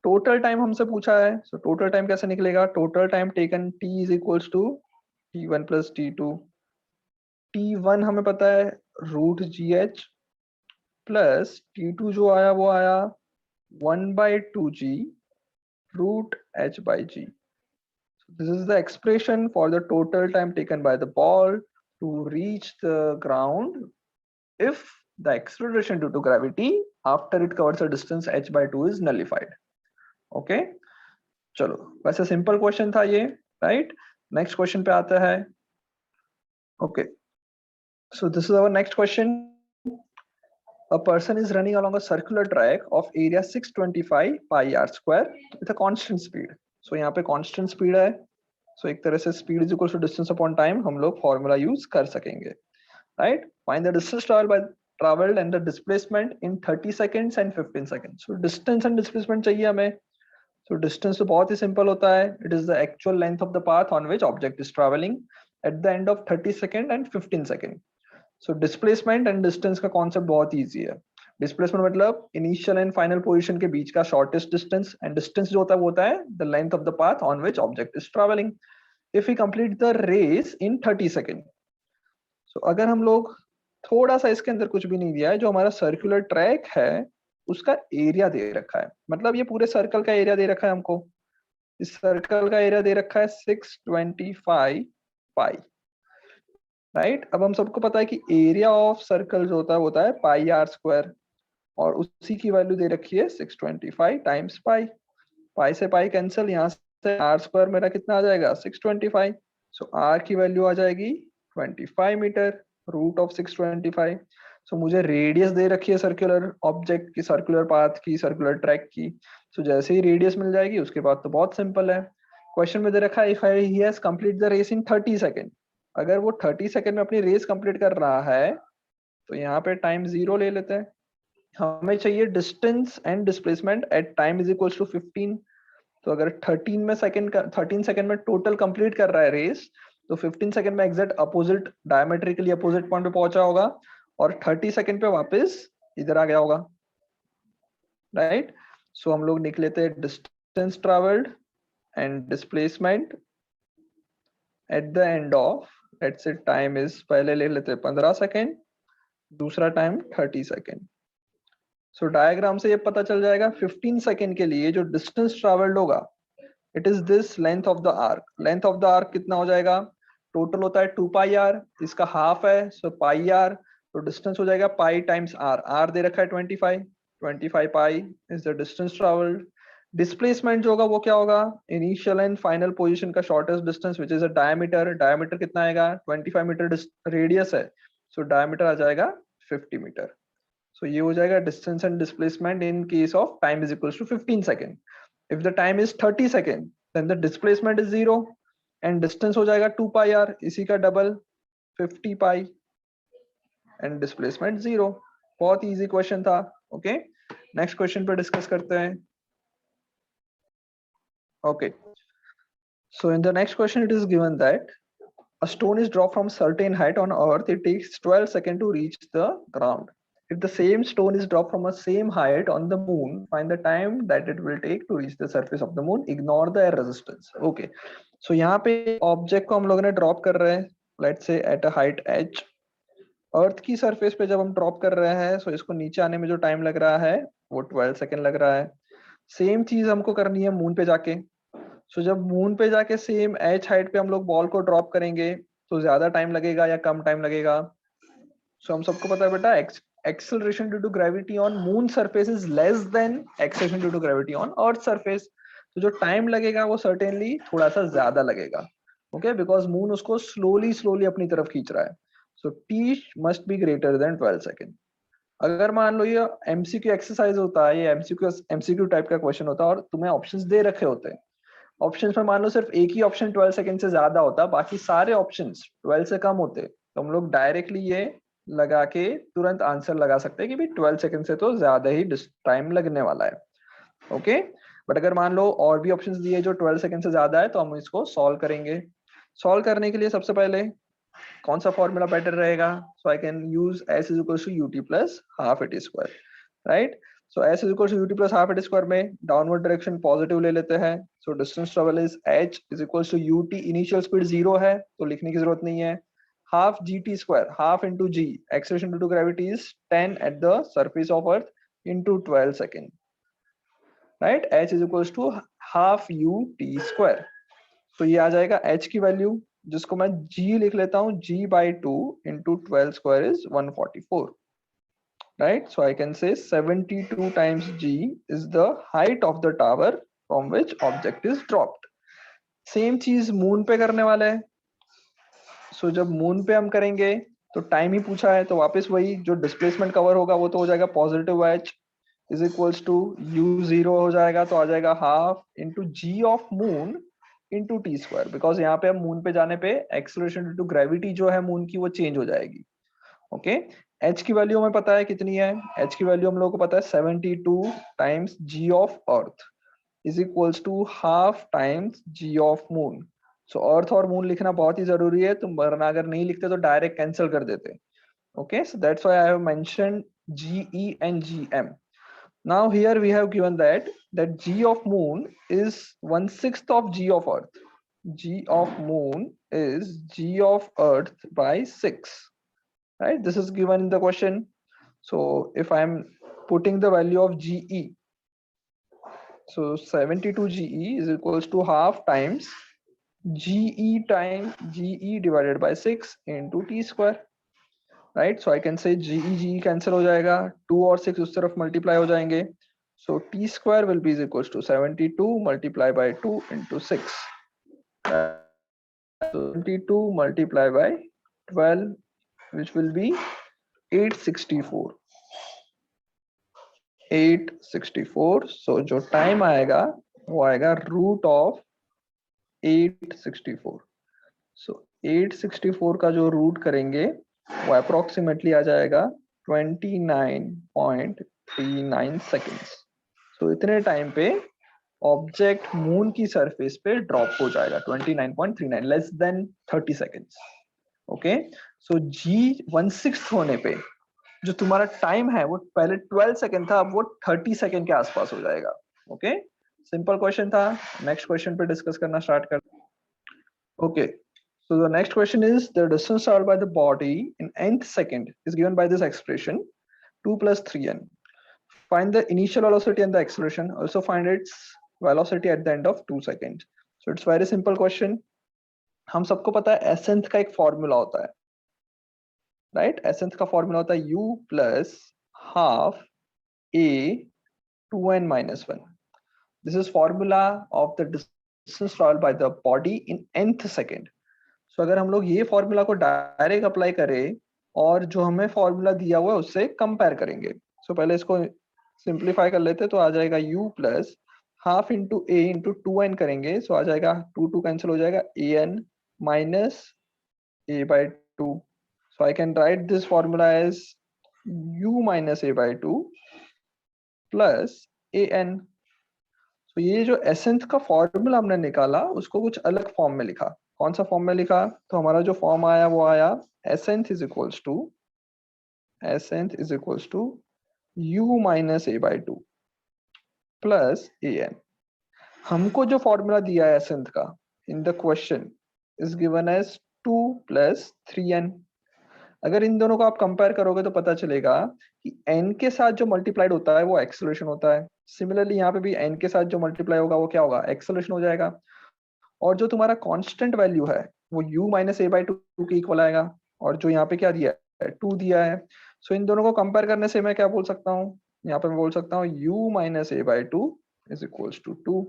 Total time हमसे पूछा है, सो टोटल टाइम कैसे निकलेगा, total time taken t is equals to t1 plus t2। t1 हमें पता है रूट gh प्लस t2 जो आया वो आया 1/2g root h/g। This is the expression for the total time taken by the ball to reach the ground if the acceleration due to gravity after it covers a distance h/2 is nullified। Okay, चलो वैसे simple question था ये, right. Next question पे आता है। Okay, so this is our next question। A person is running along a circular track of area 625 pi r square with a constant speed. So यहाँ पे constant speed है. So एक तरह से speed is equal to distance upon time हम लोग formula use कर सकेंगे. Right? Find the distance traveled and the displacement in 30 seconds and 15 seconds. So distance and displacement चाहिए हमें. So distance तो बहुत ही simple होता है. It is the actual length of the path on which object is traveling at the end of 30 second and 15 second. So displacement and distance का concept बहुत easy है. Displacement मतलब initial and final position के बीच का shortest distance, and distance जो होता है the length of the path on which object is traveling. If we complete the race in 30 seconds. So अगर हम लोग थोड़ा सा इसके अंदर कुछ भी नहीं दिया है, जो हमारा सर्कुलर ट्रैक है उसका एरिया दे रखा है, मतलब ये पूरे सर्कल का एरिया दे रखा है हमको. इस सर्कल का एरिया दे रखा है 625 पाई. राइट, अब हम सबको पता है कि एरिया ऑफ सर्कल जो होता है पाई आर स्क्वायर, और उसी की वैल्यू दे रखी है 625 टाइम्स पाई. पाई से पाई कैंसिल, यहाँ से आर स्क्वायर मेरा कितना आ जाएगा 625. सो आर की वैल्यू आ जाएगी 25 मीटर, रूट ऑफ 625. सो मुझे रेडियस दे रखी है सर्कुलर ऑब्जेक्ट की, सर्कुलर पाथ की, सर्कुलर ट्रैक की. सो जैसे ही रेडियस मिल जाएगी उसके बाद तो बहुत सिंपल है. क्वेश्चन में दे रखा है if he has complete the race in 30 second. अगर वो 30 सेकंड में अपनी रेस कंप्लीट कर रहा है तो यहाँ पे टाइम 0 ले लेते हैं. हमें चाहिए distance and displacement at time is equal to 15. तो अगर 13 सेकंड में टोटल कंप्लीट कर रहा है रेस, तो 15 सेकंड में exact opposite, diametrically opposite point पे पहुंचा होगा, और 30 सेकंड पे वापस इधर आ गया होगा. राइट, सो हम लोग निकले थे distance travelled and displacement eight the end of, let's say time is, पहले ले लेते 15 सेकंड, दूसरा टाइम 30 सेकंड. सो डायग्राम से ये पता चल जाएगा 15 सेकंड के लिए जो डिस्टेंस ट्रेवल्ड होगा it is this length of the arc. Length of the arc कितना हो जाएगा, टोटल होता है 2 पाई आर, इसका हाफ है सो पाई आर, तो डिस्टेंस हो जाएगा पाई टाइम्स आर. आर दे रखा है 25 pi is the distance travelled. Displacement जो होगा वो क्या होगा, इनिशियल एंड फाइनल पोजीशन का shortest distance which is a diameter. Diameter कितना आएगा 25 मीटर रेडियस है, सो डायमीटर आ जाएगा 50 मीटर. सो ये हो जाएगा distance and displacement in case of time is equal to 15 second. If the time is 30 second, then the displacement is 0 and distance हो जाएगा 2 pi r, इसी का डबल 50 pi and displacement 0. बहुत easy question था. Okay, next question पे discuss करते हैं. Okay, so in the next question it is given that a stone is dropped from certain height on earth. It takes 12 seconds to reach the ground. If the same stone is dropped from a same height on the moon, find the time that it will take to reach the surface of the moon. Ignore the air resistance. Okay, so यहाँ पे object को हम लोगों ने drop कर रहे हैं, let's say at a height h. अर्थ की सरफेस पे जब हम ड्रॉप कर रहे हैं, सो इसको नीचे आने में जो टाइम लग रहा है वो 12 सेकंड लग रहा है. सेम चीज हमको करनी है मून पे जाके. सो जब मून पे जाके सेम h हाइट पे हम लोग बॉल को ड्रॉप करेंगे तो ज्यादा टाइम लगेगा या कम टाइम लगेगा. सो हम सबको पता है बेटा acceleration due to gravity on moon surface is less than acceleration due to gravity on earth surface. तो जो टाइम लगेगा वो certainly थोड़ा सा ज्यादा लगेगा. okay, because moon उसको slowly अपनी तरफ खींच रहा है. so t must be greater than 12 second. अगर मान लो ये MCQ एक्सरसाइज होता है, ये MCQ टाइप का क्वेश्चन होता है और तुम्हें ऑप्शंस दे रखे होते हैं, ऑप्शंस में मान लो सिर्फ एक ही ऑप्शन 12 सेकंड से ज्यादा होता, बाकी सारे ऑप्शंस 12 से कम होते, तो हम लोग डायरेक्टली ये लगा के तुरंत आंसर लगा सकते हैं कि भाई 12 सेकंड से तो ज्यादा ही टाइम लगने वाला है. ओके, बट अगर मान लो और भी ऑप्शंस दिए जो 12 सेकंड से ज्यादा है तो हम इसको सॉल्व करेंगे. सॉल्व करने के लिए सबसे पहले कौन सा फॉर्मूला बेटर रहेगा, so I can use s is equal to ut plus half a t square. Right, so s is equal to ut plus half a t square में डाउनवर्ड डायरेक्शन पॉजिटिव ले लेते हैं. So distance travel is h is equal to ut. Initial speed 0 है तो लिखने की जरूरत नहीं है. half gt square, half into g, acceleration due to gravity is 10 at the surface of earth into 12 second. right, h is equals to half ut square. तो ये आ जाएगा h की वैल्यू, जिसको मैं g लिख लेता हूँ, g by 2 into 12 square is 144. right, so I can say 72 times g is the height of the tower from which object is dropped. Same चीज मून पे करने वाले हैं. सो जब मून पे हम करेंगे तो टाइम ही पूछा है, तो वापस वही जो डिस्प्लेसमेंट कवर होगा वो तो हो जाएगा positive h is equals to u0 हो जाएगा, तो आ जाएगा half into g of moon into t square, because यहाँ पे हम मून पे जाने पे एक्सेलरेशन ड्यू टू ग्रेविटी जो है मून की वो चेंज हो जाएगी। ओके, h की वैल्यू हमें पता है कितनी है, h की वैल्यू हम लोगों को पता है 72 times g of earth is equals to half times g of moon. So earth और मून लिखना बहुत ही जरूरी है, तुम वरना अगर नहीं लिखते तो डायरेक्ट कैंसिल कर देते। Okay, so that's why I have mentioned GE and GM. Now here we have given that G of moon is 1/6 of G of earth. G of moon is G of earth by 6, right? This is given in the question. So if I'm putting the value of GE, so 72 GE is equals to half times GE times GE divided by 6 into T square. Right, so I can say g cancel हो जाएगा, 2 और 6 उस तरफ multiply हो जाएंगे, so t square will be equals to 72 multiply by 2 into 6, 72 multiply by 12 which will be 864। So जो time आएगा वो आएगा रूट ऑफ 864। सो 864 का जो रूट करेंगे वो अप्रोक्सीमेटली आ जाएगा 29.39 सेकेंड्स। तो इतने टाइम पे ऑब्जेक्ट मून की सरफेस पे ड्रॉप हो जाएगा, 29.39 less than 30 seconds. Okay, so जी 1/6 होने पे जो तुम्हारा टाइम है वो पहले 12 सेकेंड था, अब वो 30 सेकेंड के आसपास हो जाएगा। ओके, सिंपल क्वेश्चन था। नेक्स्ट क्वेश्चन पे डिस्कस करना स्टार्ट कर। Okay, so the next question is the distance traveled by the body in nth second is given by this expression 2 plus 3n. Find the initial velocity and the acceleration. Also find its velocity at the end of 2 seconds. So it's very simple question. हम सबको पता है S nth का एक formula होता है, right? एसेंथ का formula होता है u plus half a 2n minus 1. This is formula of the distance traveled by the body in nth second. So अगर हम लोग ये फॉर्मूला को डायरेक्ट अप्लाई करें और जो हमें फॉर्मूला दिया हुआ है उससे कंपेयर करेंगे, सो पहले इसको सिंप्लीफाई कर लेते, तो आ जाएगा u प्लस हाफ इंटू ए इंटू 2n करेंगे, सो आ जाएगा 2 कैंसिल हो जाएगा, an minus a by 2। So I can write this formula as u minus a by 2 plus an। तो ये जो एसेंथ का फॉर्मूला हमने निकाला उसको कुछ अलग फॉर्म में लिखा। कौन सा फॉर्म में लिखा? तो हमारा जो फॉर्म आया वो आया S nth is equals to u minus a by 2 plus an। हमको जो फॉर्मूला दिया है एसेंथ का in the question is given as 2 plus 3n। अगर इन दोनों को आप कंपेयर करोगे तो पता चलेगा कि n के साथ जो मल्टीप्लाइड होता है वो एक्सेलरेशन होता है। सिमिलरली यहाँ पे भी n के साथ जो मल्टीप्लाई होगा वो क्या होगा? एक्सेलरेशन हो जाएगा। और जो तुम्हारा कांस्टेंट वैल्यू है वो u माइनस ए बाई 2 के इक्वल आएगा, और जो यहाँ पे क्या दिया है? 2 दिया है। सो इन दोनों को कंपेयर करने से मैं क्या बोल सकता हूँ? यहाँ पे मैं बोल सकता हूँ u minus a by 2 is equals to 2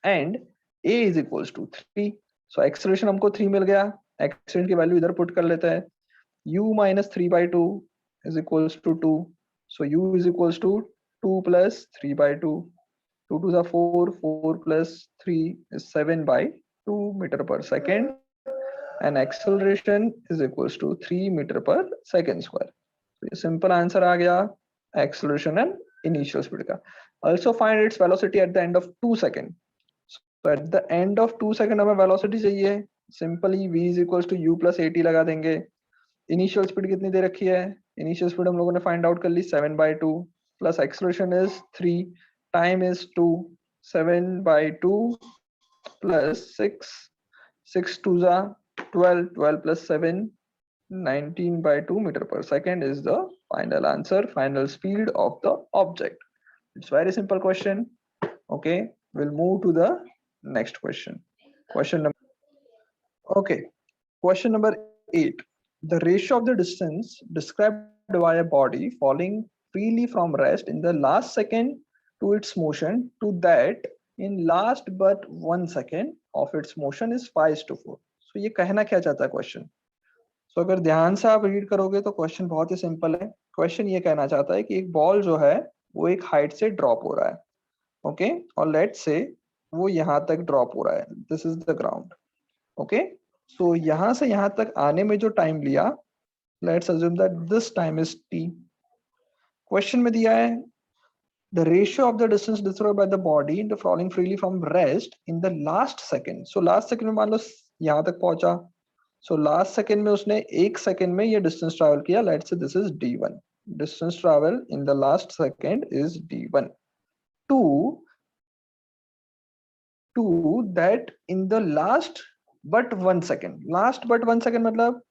and a is equals to 3। So acceleration हमको 3 मिल गया, एक्सेलरेशन की वैल्यू इधर पुट कर लेते हैं, u minus 3 by 2 is equals to 2. So u is equals to 2 plus 3 by 2. 2 to the 4, 4 plus 3 is 7 by 2 meter per second. And acceleration is equals to 3 meter per second square. So ये simple answer आ गया acceleration and initial speed का। Also find its velocity at the end of 2 second. So at the end of 2 second हमें velocity चाहिए। Simply v is equals to u plus at लगा देंगे। Initial speed कितनी दे रखी है? Initial speed हम लोगों ने फाइंड आउट कर ली 7 by 2 plus acceleration is 3, time is 2, 7 by 2 plus 6, 6 2 जा 12, 12 plus 7, 19 by 2 meter per second is the final answer, final speed of the object. It's very simple question. Okay, we'll move to the next question. Question number 8. The ratio of the distance described by a body falling freely from rest in the last second to its motion to that in last but 1 second of its motion is 5:4. So ये कहना क्या चाहता है question? सो अगर ध्यान से आप read करोगे तो क्वेश्चन बहुत ही सिंपल है। क्वेश्चन ये कहना चाहता है कि एक बॉल जो है वो एक हाइट से ड्रॉप हो रहा है, ओके, और लेट्स से वो यहाँ तक ड्रॉप हो रहा है, this is the ground, okay. So यहाँ से यहाँ तक आने में जो टाइम लिया, let's assume that this time is t. Question में दिया है the ratio of the distance described by the body into falling freely from rest in the last second. So last second में मान लो यहाँ तक पहुंचा, so last second में उसने एक second में ये distance travel किया, let's say this is d1. Distance travel in the last second is d1. To that in the last but 1 second. Last but 1 second मतलब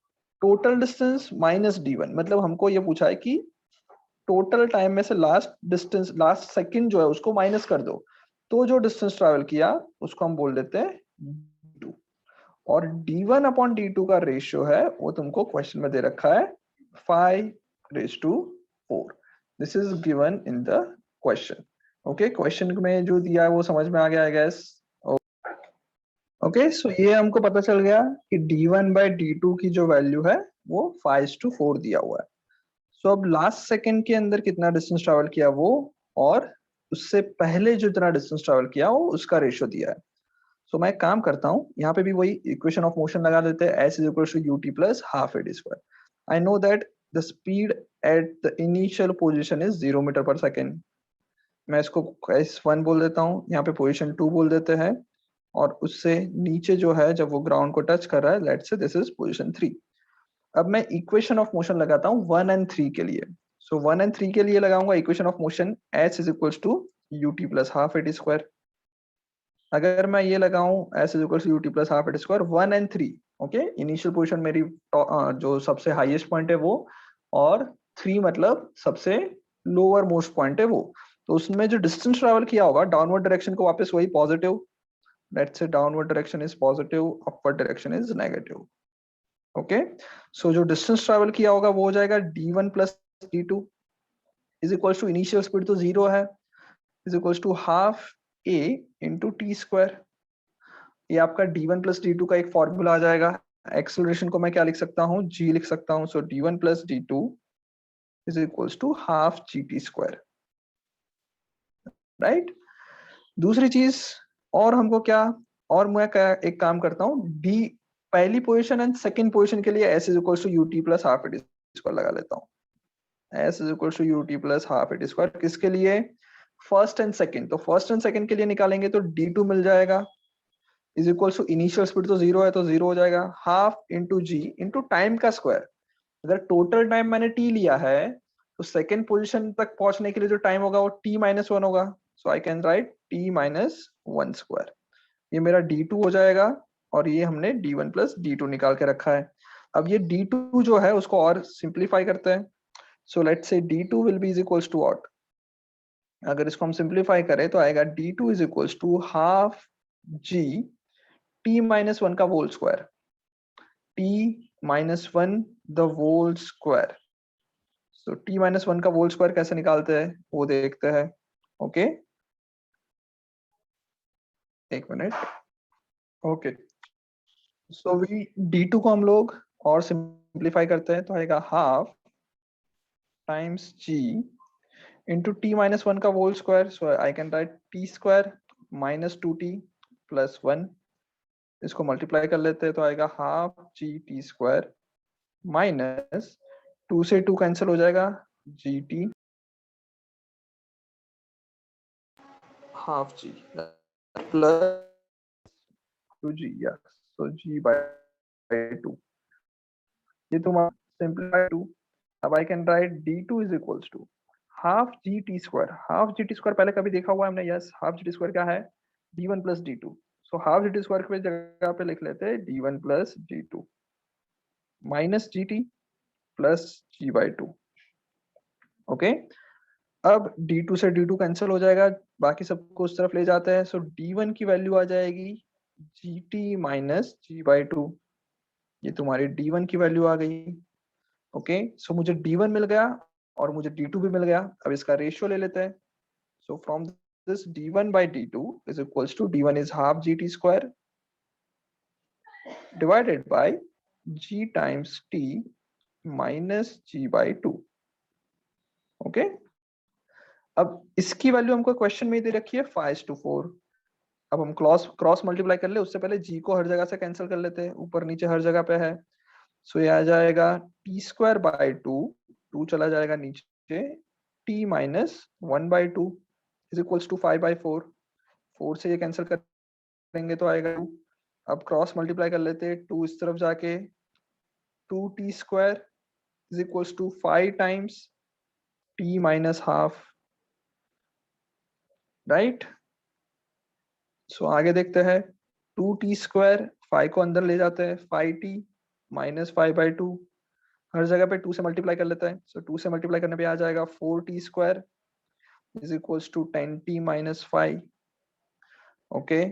total distance minus d1. मतलब हमको ये पूछा है कि टोटल टाइम में से लास्ट डिस्टेंस, लास्ट सेकंड जो है उसको माइनस कर दो, तो जो डिस्टेंस ट्रैवल किया उसको हम बोल देते हैं d2। और d1 अपॉन d2 का रेशियो है वो तुमको क्वेश्चन में दे रखा है 5:4। This is given in the question, okay. Question में जो दिया है वो समझ में आ गया आई गेस, ओके। सो ये हमको पता चल गया कि d1 बाई d2 की जो वैल्यू है वो 5:4 दिया हुआ है। सो अब लास्ट सेकंड के अंदर कितना डिस्टेंस ट्रैवल किया वो, और उससे पहले जो इतना डिस्टेंस ट्रैवल किया वो उसका रेशियो दिया है। सो मैं एक काम करता हूँ, यहाँ पे भी वही इक्वेशन ऑफ मोशन लगा देते हैं, s is equal to ut plus half a d square. I know that the speed at the initial position is 0 metre per second. मैं इसको s1 बोल देता हूँ, यहाँ पे पोजिशन 2 बोल देते हैं, और उससे नीचे जो है जब वो ग्राउंड को टच कर रहा है, let's say this is position 3। अब मैं इक्वेशन ऑफ मोशन लगाता हूँ 1 एंड 3 के लिए। सो 1 एंड 3 के लिए लगाऊंगा equation of motion s is equal to ut plus half a t square. अगर मैं ये लगाऊं s is equal to ut plus half a t square 1 and 3, okay, initial position मेरी जो सबसे हाईएस्ट पॉइंट है वो, और 3 मतलब सबसे लोअर मोस्ट पॉइंट है वो, तो उसमें जो डिस्टेंस ट्रैवल किया होगा डाउनवर्ड डायरेक्शन को वापस वही positive, let's say downward direction is positive, upward direction is negative, okay. So जो डिस्टेंस ट्रैवल किया होगा वो हो जाएगा d1 plus d2 is equal to, initial speed तो 0 है, is equal to half a into t square. ये आपका d1 प्लस d2 का एक फॉर्मूला आ जाएगा। एक्सेलरेशन को मैं क्या लिख सकता हूँ, g लिख सकता हूँ। So d1 plus d2 is equal to half g t square, right. दूसरी चीज और हमको क्या, और मैं क्या एक काम करता हूँ, d पहली पोजीशन एंड सेकंड पोजीशन के लिए s is equal to ut plus half a t square लगा लेता हूँ। s is equal to ut plus half a t square किसके लिए, फर्स्ट एंड सेकंड। तो फर्स्ट एंड सेकंड के लिए निकालेंगे तो d2 मिल जाएगा, is equal to initial speed तो 0 है तो 0 हो जाएगा, half into g into time का स्क्वायर। अगर टोटल टाइम मैंने t लिया है तो सेकंड पोजीशन तक पहुंचने के लिए जो टाइम होगा वो t माइनस 1 होगा। So I can write t minus 1 square. ये मेरा d2 हो जाएगा, और ये हमने d1 प्लस d2 निकाल के रखा है। अब ये d2 जो है उसको और सिंप्लीफाई करते हैं। सो let's say d2 will be is equals to what, अगर इसको हम सिंप्लीफाई करें तो आएगा d2 is equals to half g t minus 1 का whole square, t minus 1 the whole square. So t minus 1 का होल स्क्वायर कैसे निकालते हैं वो देखते हैं, ओके, एक minute, okay. So we d2 को हम लोग और सिंप्लीफाई करते हैं तो आएगा half times g into t minus 1 का whole square. So I can write t square minus 2t plus 1। इसको मल्टीप्लाई कर लेते हैं तो आएगा half g t square minus 2 से 2 कैंसिल हो जाएगा, g t half g plus 2g, so g by 2। ये तुम्हारा सिंप्लीफाई 2। अब I can write d2 is equals to half g t square. Half g t square पहले कभी देखा हुआ है हमने, yes. Half g t square क्या है, d1 plus d2। So half g t square की जगह पे लिख लेते हैं d1 plus d2 minus g t plus g by 2, okay. अब d2 से d2 कैंसिल हो जाएगा, बाकी सबको उस तरफ ले जाते हैं। सो d1 की वैल्यू आ जाएगी gt माइनस g बाय 2। ये तुम्हारी d1 की वैल्यू आ गई, ओके। सो मुझे d1 मिल गया और मुझे d2 भी मिल गया। अब इसका रेशियो ले लेते हैं। So from this d1 by d2 is equals to d1 is half gt square divided by g times t minus g by 2. Okay, अब इसकी वैल्यू हमको क्वेश्चन में दे रखी है 5:4। अब हम क्रॉस मल्टीप्लाई कर ले, उससे पहले g को हर जगह से कैंसिल कर लेते हैं, ऊपर नीचे हर जगह पे है। सो ये आ जाएगा t²/2, 2 चला जाएगा नीचे, t minus 1/2 is equals to 5/4। 4 से ये कैंसिल करेंगे तो आएगा 2। अब क्रॉस मल्टीप्लाई कर लेते हैं, 2 इस तरफ जाके 2t² is equals to 5 times t minus half, right. So आगे देखते हैं, 2t², 5 को अंदर ले जाते हैं, 5t minus 5/2, हर जगह पे 2 से मल्टीप्लाई कर लेते हैं। सो 2 से मल्टीप्लाई करने पे आ जाएगा 4t² is equals to 10t minus 5. Okay,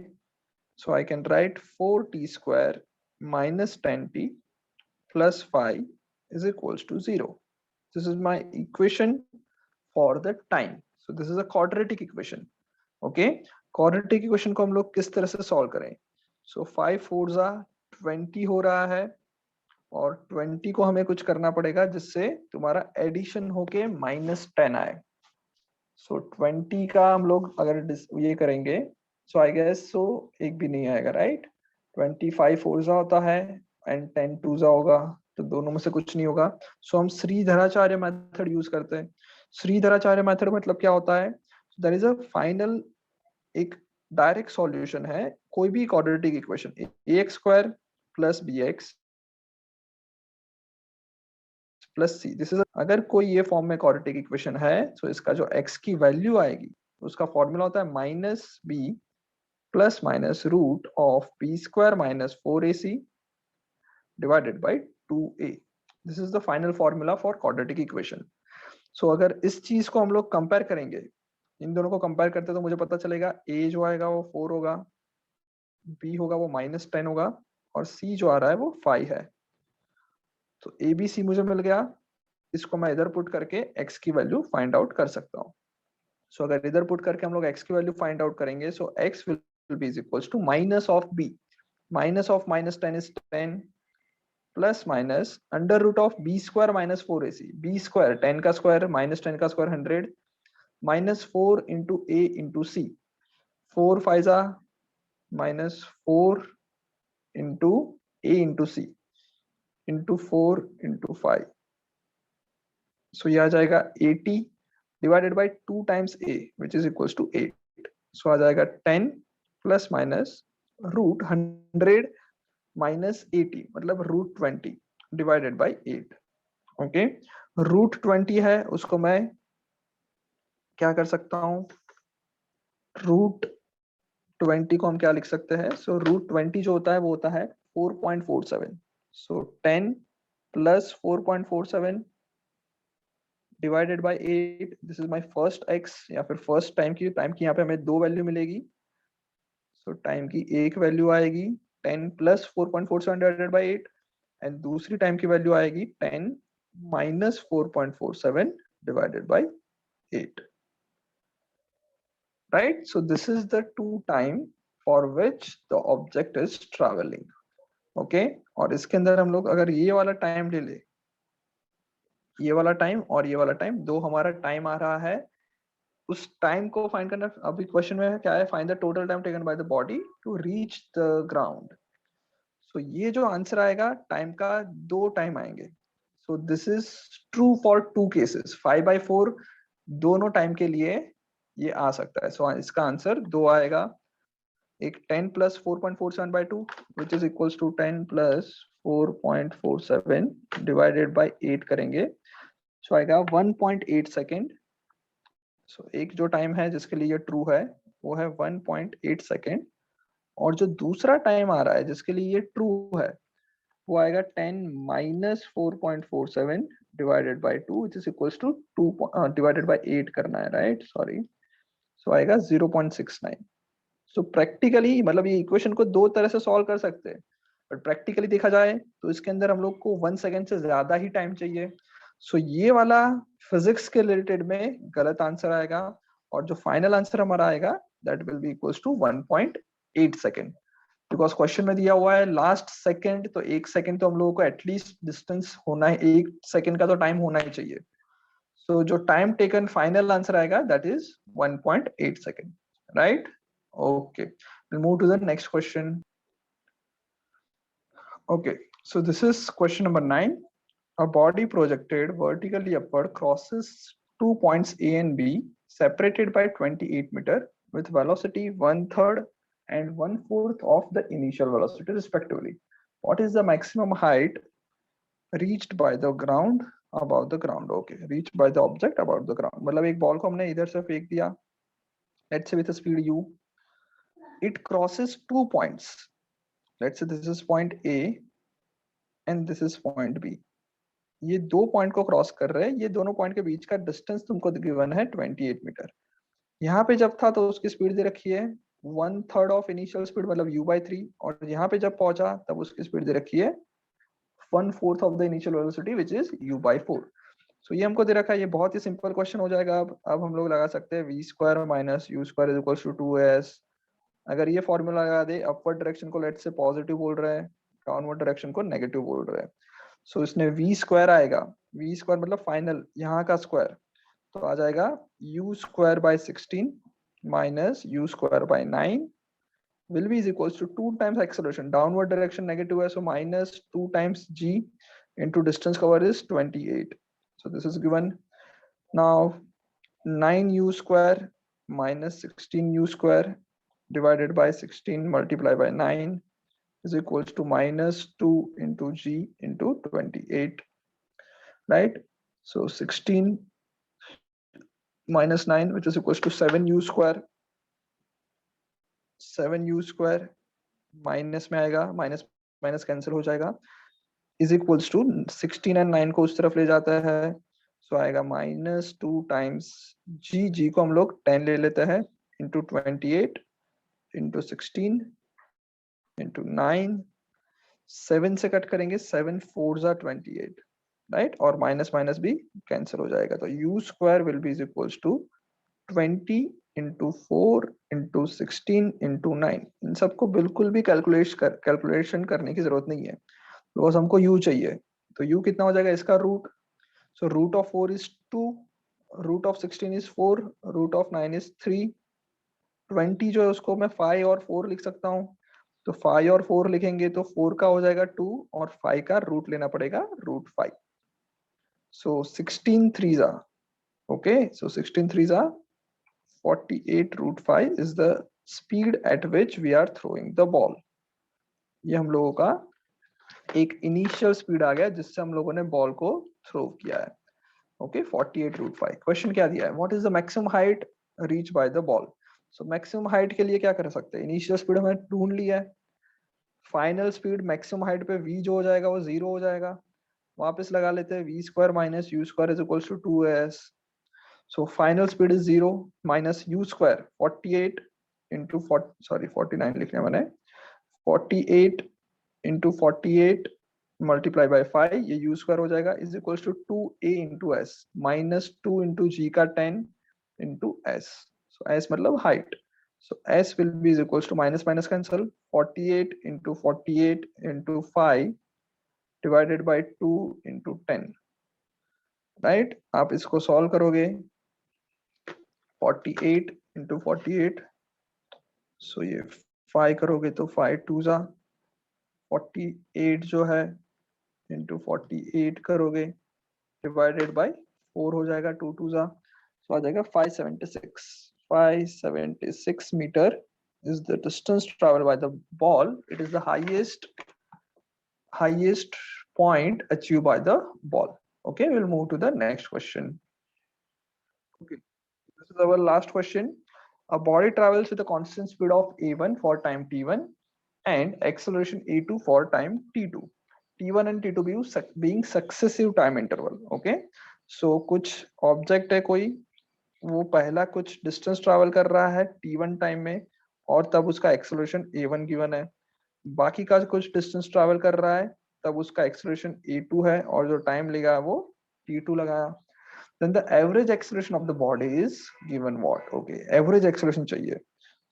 so I can write 4t² minus 10t plus 5 is equals to 0. This is my equation for the time. So this is a quadratic equation. Okay, quadratic equation को हम लोग किस तरह से solve करें? So 5 4s are 20 हो रहा है, और 20 को हमें कुछ करना पड़ेगा जिससे तुम्हारा एडिशन होके -10 आए। सो 20 का हम लोग अगर ये करेंगे, सो आई गेस सो एक भी नहीं आएगा, राइट। 25 4 होता है एंड 10 2 होगा, तो दोनों में से कुछ नहीं होगा। सो हम श्रीधराचार्य मेथड यूज करते हैं। श्रीधराचार्य मेथड मतलब क्या होता है? देयर इज अ फाइनल, एक डायरेक्ट सॉल्यूशन है कोई भी quadratic equation, ax² plus bx plus c. This is, अगर कोई ये फॉर्म में क्वाड्रेटिक इक्वेशन है तो इसका जो x की वैल्यू आएगी उसका फॉर्मूला होता है -b plus minus root of b² minus 4ac divided by 2a। This is the final formula for quadratic equation. So अगर इस चीज को हम लोग कंपेयर करेंगे, इन दोनों को कंपेयर करते तो मुझे पता चलेगा a जो आएगा वो 4 होगा, b होगा वो -10 होगा, और c जो आ रहा है वो 5 है। तो a b c मुझे मिल गया, इसको मैं इधर पुट करके x की वैल्यू फाइंड आउट कर सकता हूँ। सो अगर इधर पुट करके हम लोग x की वैल्यू फाइंड आउट करेंगे, सो x will be is equals to minus of b, minus of -10 is 10 plus minus under root of b² minus 4ac, b² 10 का स्क्वायर माइनस 10 का square 100 minus 4 into a into c, 4 5 minus 4 into a into c into 4 into 5। सो ये आ जाएगा 80 divided by 2 times a which is equals to 8। So आ जाएगा 10 plus minus root 100 minus 80 मतलब root 20 divided by 8। Okay, root 20 है उसको मैं क्या कर सकता हूँ, रूट 20 को हम क्या लिख सकते हैं? सो रूट 20 जो होता है वो होता है 4.47। सो 10 plus 4.47 divided by 8। This is my first x, या फिर फर्स्ट टाइम की यहाँ पे हमें 2 वैल्यू मिलेगी। सो टाइम की एक वैल्यू आएगी 10 प्लस 4.47 डिवाइडेड बाय 8, एंड दूसरी टाइम की वैल्यू आएगी 10 minus 4.47 divided by 8, right. So this is the two time for which the object is travelling. Okay, और इसके अंदर हम लोग अगर ये वाला टाइम ले ले, ये वाला टाइम और ये वाला टाइम, दो हमारा टाइम आ रहा है, उस टाइम को फाइंड करना। अभी क्वेश्चन में क्या है? Find the total time taken by the body to reach the ground. So ये जो आंसर आएगा टाइम का, दो टाइम आएंगे। So this is true for 2 cases, 5/4 दोनों टाइम के लिए ये आ सकता है। सो इसका आंसर 2 आएगा, एक 10 plus 4.47/2 which is equals to 10 plus 4.47 divided by 8 करेंगे, सो आएगा 1.8 सेकेंड। सो एक जो टाइम है जिसके लिए ये ट्रू है वो है 1.8 सेकेंड, और जो दूसरा टाइम आ रहा है जिसके लिए ये ट्रू है वो आएगा 10 minus 4.47 divided by 2 which is equals to 2 divided by 8 करना है, राइट, सॉरी। सो आएगा 0.69। सो प्रैक्टिकली मतलब ये इक्वेशन को दो तरह से सॉल्व कर सकते हैं, बट प्रैक्टिकली देखा जाए तो इसके अंदर हम लोग को 1 सेकेंड से ज्यादा ही टाइम चाहिए। सो ये वाला फिजिक्स के रिलेटेड में गलत आंसर आएगा, और जो फाइनल आंसर हमारा आएगा that will be equals to 1.8 second. Because question में दिया हुआ है लास्ट सेकंड, तो 1 सेकंड तो हम लोगों को एटलीस्ट डिस्टेंस होना है, 1 सेकंड का तो टाइम होना ही चाहिए. So जो time taken final answer आएगा that is 1.8 second, right? Okay, we'll move to the next question. Okay, so this is question number 9. A body projected vertically upward crosses 2 points A and B separated by 28 meter with velocity 1/3 and 1/4 of the initial velocity respectively. What is the maximum height reached by the ground above the ground? Okay, reached by the object above the ground. मतलब एक ball को हमने इधर से फेंक दिया, let's say with a speed u, it crosses 2 points. Let's say this is point A and this is point B. ये दो पॉइंट को क्रॉस कर रहे हैं, ये दोनों पॉइंट के बीच का डिस्टेंस तुमको गिवन है 28 मीटर. यहाँ पे जब था तो उसकी स्पीड दे रखी है 1/3 ऑफ इनिशियल स्पीड मतलब u/3, और यहाँ पे जब पहुंचा तब उसकी स्पीड दे रखी है 1/4 of the initial velocity which is u/4. सो ये हमको दे रखा है, ये बहुत ही सिंपल क्वेश्चन हो जाएगा. अब हम लोग लगा सकते हैं v² - u² is equal to 2s. अगर ये फॉर्मूला लगा दे, अपवर्ड डायरेक्शन को लेट्स से पॉजिटिव बोल रहे हैं, डाउनवर्ड डायरेक्शन को नेगेटिव बोल रहे हैं. सो इसने v² आएगा, v² मतलब फाइनल यहाँ का स्क्वायर, तो आ जाएगा u²/16 minus u²/9 will be is equals to 2 times acceleration. Downward direction negative है, so minus 2 times g into distance covered is 28. So this is given. Now 9u² minus 16u² divided by 16 multiplied by 9 is equals to minus 2 into g into 28, right? So 16 minus 9 which is equals to 7u². 7u² minus में आएगा, minus minus cancel हो जाएगा, is equals to 16 and 9 को उस तरफ ले जाता है, सो आएगा -2 टाइम्स जी को हम लोग 10 ले लेते हैं इंटू 28 इंटू 16 इंटू 9, 7 से कट करेंगे, 7 4 जा 28, राइट, और माइनस माइनस भी कैंसिल हो जाएगा, तो u² will be is equals to 20 into 4 into 16 into 9. इन सबको बिल्कुल भी कैलकुलेशन करने की जरूरत नहीं है, बिकॉज हमको u चाहिए. तो u कितना हो जाएगा, इसका root, so root of 4 is 2, root of 16 is 4, root of 9 is 3, 20 जो है उसको मैं 5 और 4 लिख सकता हूँ, तो 5 और 4 लिखेंगे तो 4 का हो जाएगा 2 और 5 का रूट लेना पड़ेगा √5. सो 16 3 जा, okay, so 16 3 जा 48 √5 is the speed at which we are throwing the ball. ये हम लोगों का एक इनिशियल स्पीड आ गया जिससे हम लोगों ने बॉल को थ्रो किया है. ओके, 48 √5. क्वेश्चन क्या दिया है, what is the maximum height reach by the ball. So maximum height के लिए क्या कर सकते हैं, इनिशियल स्पीड हमने ढूंढ लिया है, फाइनल स्पीड मैक्सिमम हाइट पे v जो हो जाएगा वो 0 हो जाएगा, वापस लगा लेते हैं v² - u² is equals to 2s. So final speed is 0 minus u², 48 into 49 लिखने मैंने, 48 into 48 multiply by 5, ये u² हो जाएगा, is equals to 2a into s minus 2 into g का 10 into s. So s मतलब height. So s will be is equals to minus minus cancel, 48 into 48 into 5 divided by 2 into 10, right? आप इसको solve करोगे, 48 into 48, so ये 5 करोगे तो 5 2 जा 48 जो है into 48 करोगे divided by 4 हो जाएगा, 2 2 जा, so आ जाएगा 576. 576 meter is the distance traveled by the ball. It is the highest point achieved by the ball. Okay, we'll move to the next question. Okay, this is our last question. A body travels with a constant speed of a1 for time t1 and acceleration a2 for time t2. t1 and t2 being successive time interval. Okay, so कुछ object है कोई, वो पहला कुछ distance travel कर रहा है t1 time में और तब उसका एक्सेलरेशन a1 गिवन है, बाकी का कुछ डिस्टेंस ट्रैवल कर रहा है तब उसका एक्सेलरेशन a2 है और जो टाइम लगा वो t2 लगाया. Then the average acceleration of the body is given what? Okay, average acceleration चाहिए.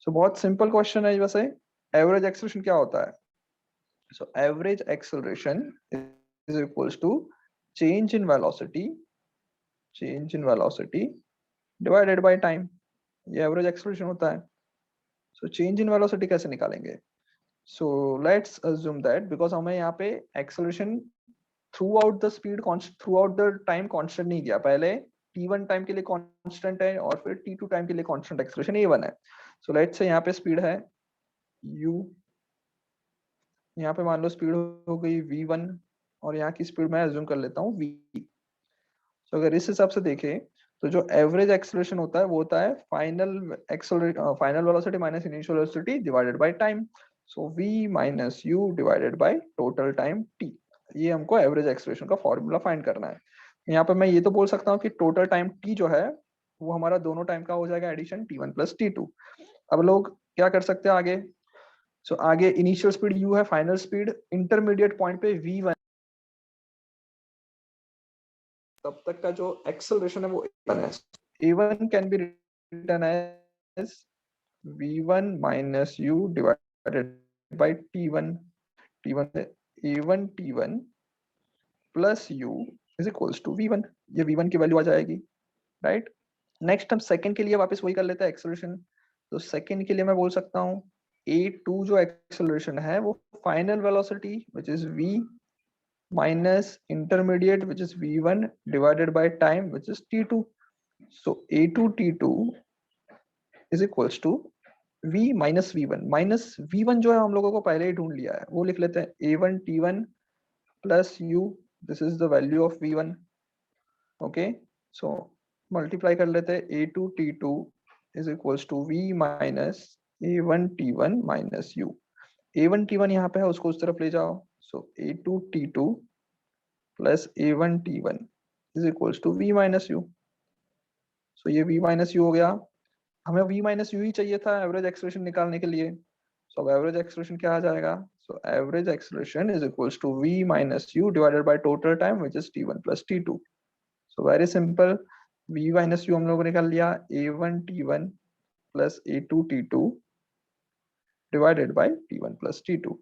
So बहुत simple question है वैसे, एवरेज एक्सेलरेशन क्या होता है? So average acceleration is equals to change in velocity divided by time. ये average acceleration होता है. So change in velocity कैसे निकालेंगे? So let's assume that because हमें यहाँ पे acceleration throughout the speed throughout the time constant नहीं दिया, पहले t1 टाइम के लिए constant है और फिर t2 टाइम के लिए constant acceleration a1 है. So let's say यहाँ पे speed है u, यहाँ पे मान लो स्पीड हो गई v1 और यहाँ की स्पीड मैं अज्यूम कर लेता हूँ v. तो अगर इस हिसाब से देखें तो जो एवरेज एक्सेलरेशन होता है वो होता है final velocity minus initial velocity divided by time. So v minus u divided by total time t. ये हमको एवरेज एक्सेलरेशन का फॉर्मूला फाइंड करना है. यहाँ पे मैं ये तो बोल सकता हूँ कि टोटल टाइम t जो है वो हमारा दोनों टाइम का हो जाएगा एडिशन t1 प्लस t2. अब लोग क्या कर सकते हैं आगे? सो आगे इनिशियल स्पीड u है, फाइनल स्पीड इंटरमीडिएट पॉइंट पे v1, तब तक का जो एक्सेलरेशन है वो a1 है. a1 can be written as v1 minus u divided by t1. a1 t1 plus u is equals to v1. ये v1 की वैल्यू आ जाएगी, राइट? नेक्स्ट हम सेकंड के लिए वापस वही कर लेते हैं एक्सेलरेशन. तो सेकंड के लिए मैं बोल सकता हूँ a2 जो एक्सेलरेशन है वो final velocity which is v minus intermediate which is v1 divided by time which is t2. So a2 t2 is equals to v minus v1 जो है हम लोगों को पहले ही ढूंढ लिया है, वो लिख लेते हैं a1 t1 plus u. This is the value of v1. Okay, so multiply कर लेते हैं a2 t2 is equals to v minus a1 t1 minus u. a1 t1 यहाँ पे है, उसको उस तरफ ले जाओ. सो a2 t2 plus a1 t1 is equals to v minus u. सो ये v minus u हो गया. हमें v minus u ही चाहिए था एवरेज एक्सेलरेशन निकालने के लिए. सो अब एवरेज एक्सेलरेशन क्या आ जाएगा? So average acceleration is equals to v minus u divided by total time which is t1 plus t2. So very simple, v minus u हम लोगों ने निकाल लिया a1 t1 plus a2 t2 divided by t1 plus t2.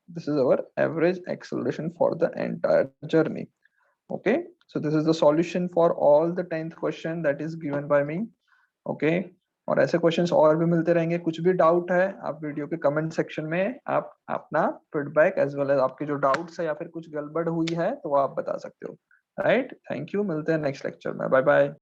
This is our average acceleration for the entire journey. Okay, so this is the solution for all the 10th question that is given by me. Okay, और ऐसे questions और भी मिलते रहेंगे. कुछ भी doubt है आप वीडियो के कमेंट सेक्शन में आप अपना फीडबैक एज वेल एज आपके जो डाउट्स है या फिर कुछ गड़बड़ हुई है तो वो आप बता सकते हो. Right, thank you. मिलते हैं नेक्स्ट लेक्चर में. Bye bye.